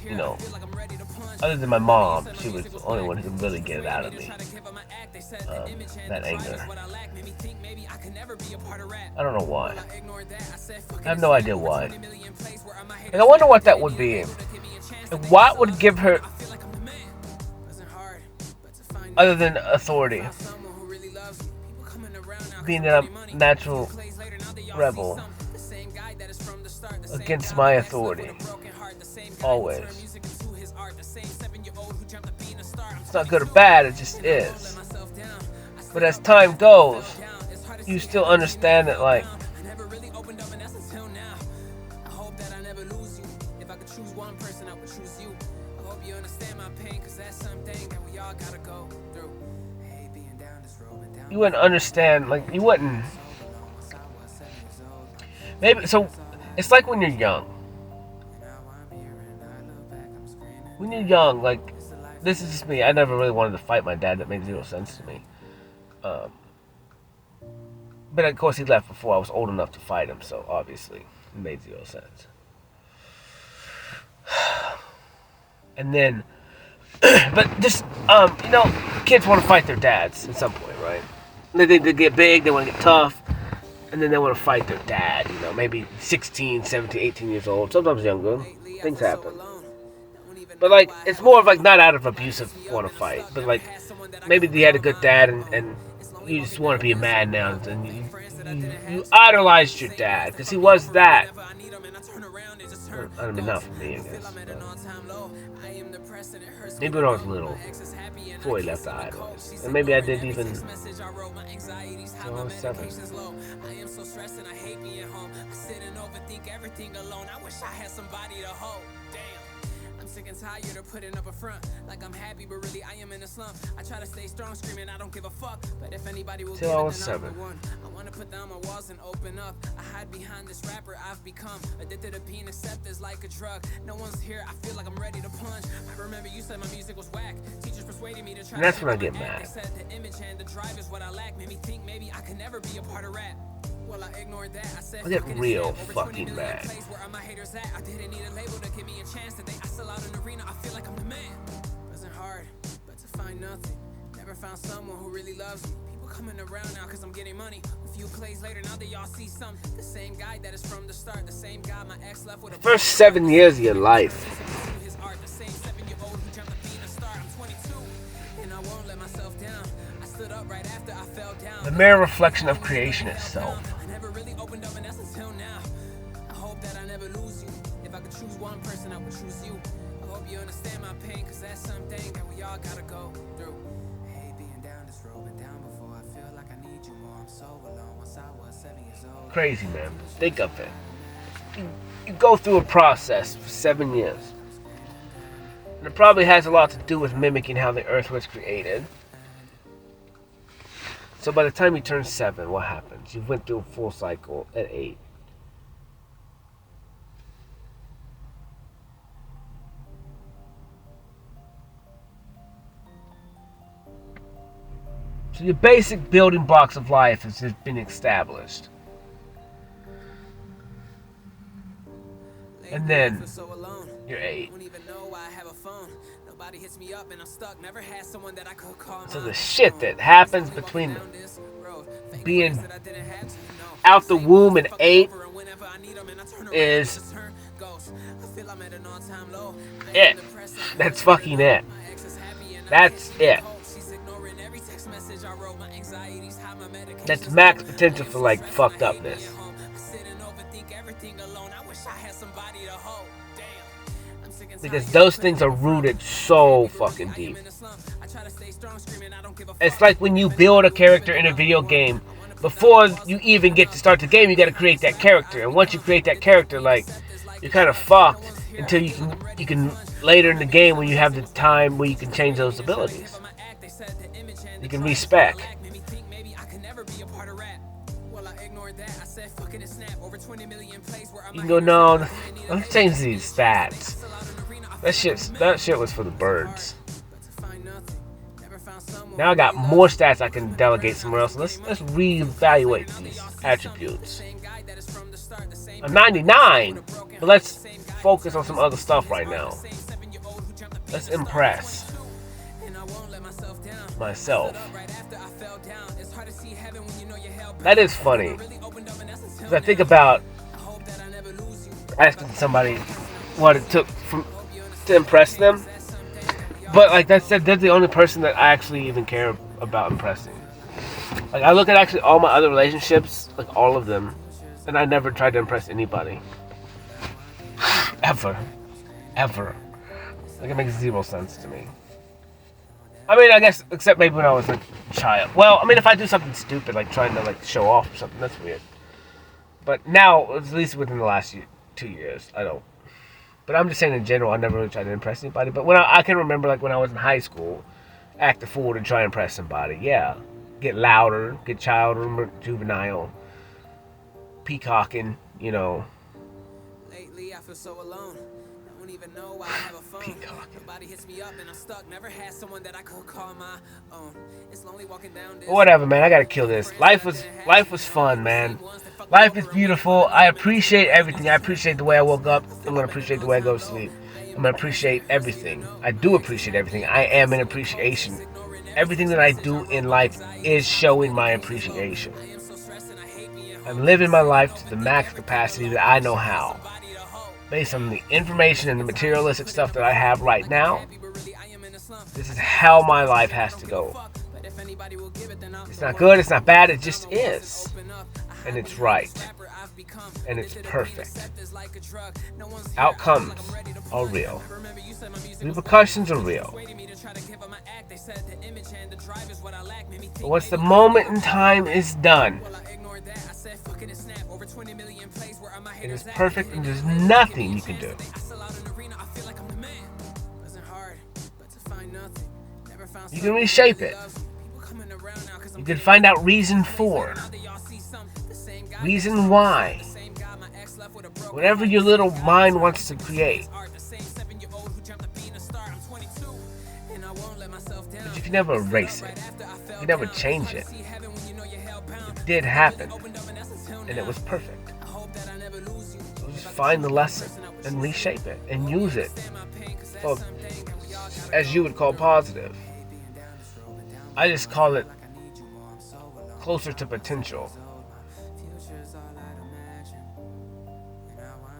Other than my mom, she was the only one who could really get it out of me. That anger. I don't know why. I have no idea why. And I wonder what that would be. Like, what would give her, other than authority? Being that I'm a natural rebel against my authority. Always. It's not good or bad, it just is. But as time goes, you still understand that, like, you wouldn't understand, like, you wouldn't. Maybe, so, it's like when you're young. When you're young, like, this is just me. I never really wanted to fight my dad. That made zero sense to me. But of course he left before I was old enough to fight him, so obviously it made zero sense. And then, but just, kids want to fight their dads at some point, right? They get big, they want to get tough, and then they want to fight their dad, maybe 16, 17, 18 years old, sometimes younger. Things happen. But, like, it's more of, like, not out of abusive want to fight, but, like, maybe they had a good dad and you just want to be a man now, and you idolized your dad, because he was that. I mean, not for me, I guess. Maybe when I was little, before he left the idolize. And maybe I did even when I was 7. Sick and tired of putting up a front like I'm happy, but really I am in a slump. I try to stay strong, screaming I don't give a fuck, but if anybody will till I was 7. I want to put down my walls and open up. I hide behind this rapper I've become, addicted to being accepted like a drug. No one's here, I feel like I'm ready to punch. I remember you said my music was whack. Teachers persuaded me to try. And that's when I get mad. They said the image and the drive is what I lack. Made me think maybe I could never be a part of rap. Well, I ignored that. I said, I get real fucking mad. I didn't need a label to give me a chance today. I sell out an arena. I feel like I'm the man. hard, but to find nothing. Never found someone who really loves me. People coming around now cause I'm getting money. A few plays later, now they all see something. The same guy that is from the start. The same guy my ex left with a First 7 years of your life. his art. The same 7-year-old who dreamt of being a star. I'm 22 and I won't let myself down. I stood up right after I fell down. The mere reflection of creation itself. I never really opened up and that's until now. I hope that I never lose you. If I could choose one person, I would choose you. I hope you understand my pain, cause that's something that we all gotta go through. I hate being down this road, been down before. I feel like I need you more. I'm so alone. Once I was 7 years old. Crazy, man. Think of it. You go through a process for 7 years. And it probably has a lot to do with mimicking how the earth was created. So by the time you turn 7, what happens? You went through a full cycle at 8. So your basic building blocks of life has just been established. And then you're 8. So the shit that happens between being out the womb at 8 is it. That's fucking it. That's it. That's max potential for like fucked upness. Because those things are rooted so fucking deep. It's like when you build a character in a video game, before you even get to start the game, you gotta create that character. And once you create that character, like, you're kind of fucked until you can later in the game when you have the time where you can change those abilities. You can respec. You can go, no, let's change these stats. That shit was for the birds. Now I got more stats I can delegate somewhere else. Let's reevaluate these attributes. I'm 99, but let's focus on some other stuff right now. Let's impress myself. That is funny. Because I think about asking somebody what it took to impress them. But like that said, they're the only person that I actually even care about impressing. Like I look at actually all my other relationships, like all of them, and I never tried to impress anybody. Ever. Like it makes zero sense to me. I mean, I guess, except maybe when I was like a child. Well, I mean, if I do something stupid, like trying to like show off or something, that's weird. But now, at least within the last 2 years, I don't. But I'm just saying in general, I never really tried to impress anybody. But when I can remember, like when I was in high school, act a fool to try and impress somebody. Yeah, get louder, get childish, juvenile, peacocking, you know. Lately, I feel so alone. I don't even know why I have a phone. Nobody hits me up and I'm stuck. Never had someone that I could call my own. It's lonely walking down this. Whatever, man. I gotta kill this. Life was fun, man. Life is beautiful. I appreciate everything. I appreciate the way I woke up. I'm gonna appreciate the way I go to sleep. I'm gonna appreciate everything. I do appreciate everything. I am in appreciation. Everything that I do in life is showing my appreciation. I'm living my life to the max capacity that I know how. Based on the information and the materialistic stuff that I have right now, this is how my life has to go. It's not good, it's not bad, it just is. And it's right. And it's perfect. Outcomes are real. Repercussions are real. But once the moment in time is done, it is perfect and there's nothing you can do. You can reshape it. You can find out reason for, reason why, whatever your little mind wants to create. But you can never erase it. You can never change it. It did happen, and it was perfect. So just find the lesson and reshape it and use it for as you would call positive. I just call it closer to potential.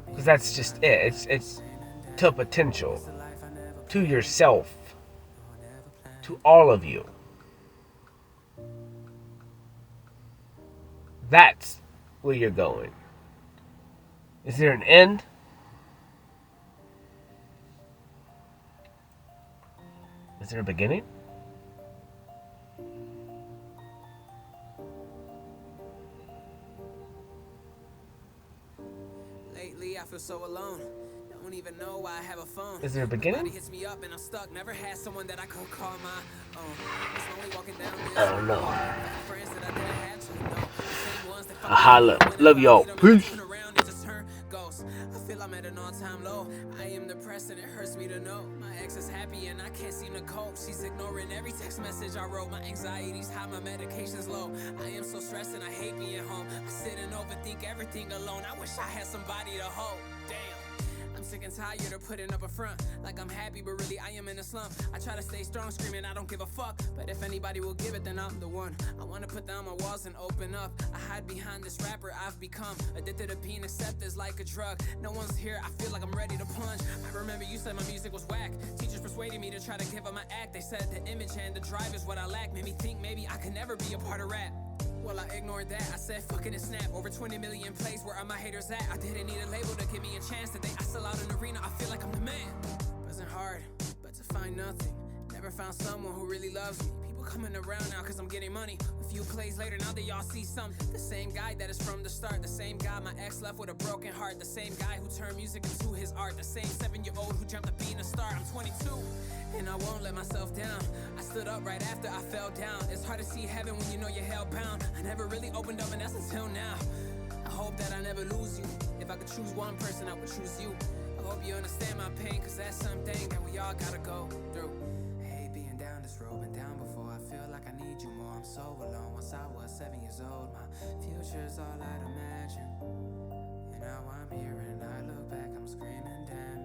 Because that's just it. It's to potential. To yourself. To all of you. That's where you're going. Is there an end? Is there a beginning? Lately I feel so alone. Don't even know why I have a phone. Is there a beginning? Nobody hits me up and I'm stuck. Never had someone that I could call my own. It's lonely walking down this I don't know. friends that I didn't have to know. The same ones that Holla. Love y'all. Peace. turn around and just turn ghosts. I feel I'm at an all-time low. I am depressed and it hurts me to know my ex is happy and I can't seem to cope. She's ignoring every text message I wrote. My anxiety's high, my medication's low. I am so stressed and I hate being home. I sit and overthink everything alone. I wish I had somebody to hold. Damn. I'm sick and tired of putting up a front like I'm happy, but really I am in a slump. I try to stay strong, screaming I don't give a fuck, but if anybody will give it, then I'm the one. I want to put down my walls and open up. I hide behind this rapper I've become. Addicted to being accepted like a drug. No one's here, I feel like I'm ready to plunge. I remember you said my music was whack. Teachers persuaded me to try to give up my act. They said the image and the drive is what I lack. Made me think maybe I could never be a part of rap. Well, I ignored that. I said fuck it and snap. Over 20 million plays, where are my haters at? I didn't need a label to give me a chance. Today I sell out an arena, I feel like I'm the man. Wasn't hard, but to find nothing. Never found someone who really loves me. People coming around now cause I'm getting money. A few plays later, now they all see something. The same guy that is from the start. The same guy my ex left with a broken heart. The same guy who turned music into his art. The same 7-year-old who dreamt of being a star. I'm 22 and I won't let myself down. I stood up right after I fell down. It's hard to see heaven when you know you're held bound. I never really opened up and that's until now. I hope that I never lose you. If I could choose one person, I would choose you. I hope you understand my pain, cause that's something that we all gotta go through. I hate being down this road, been down before. I feel like I need you more, I'm so alone. Once I was 7 years old, my future's all I'd imagine. And now I'm here and I look back, I'm screaming, damn.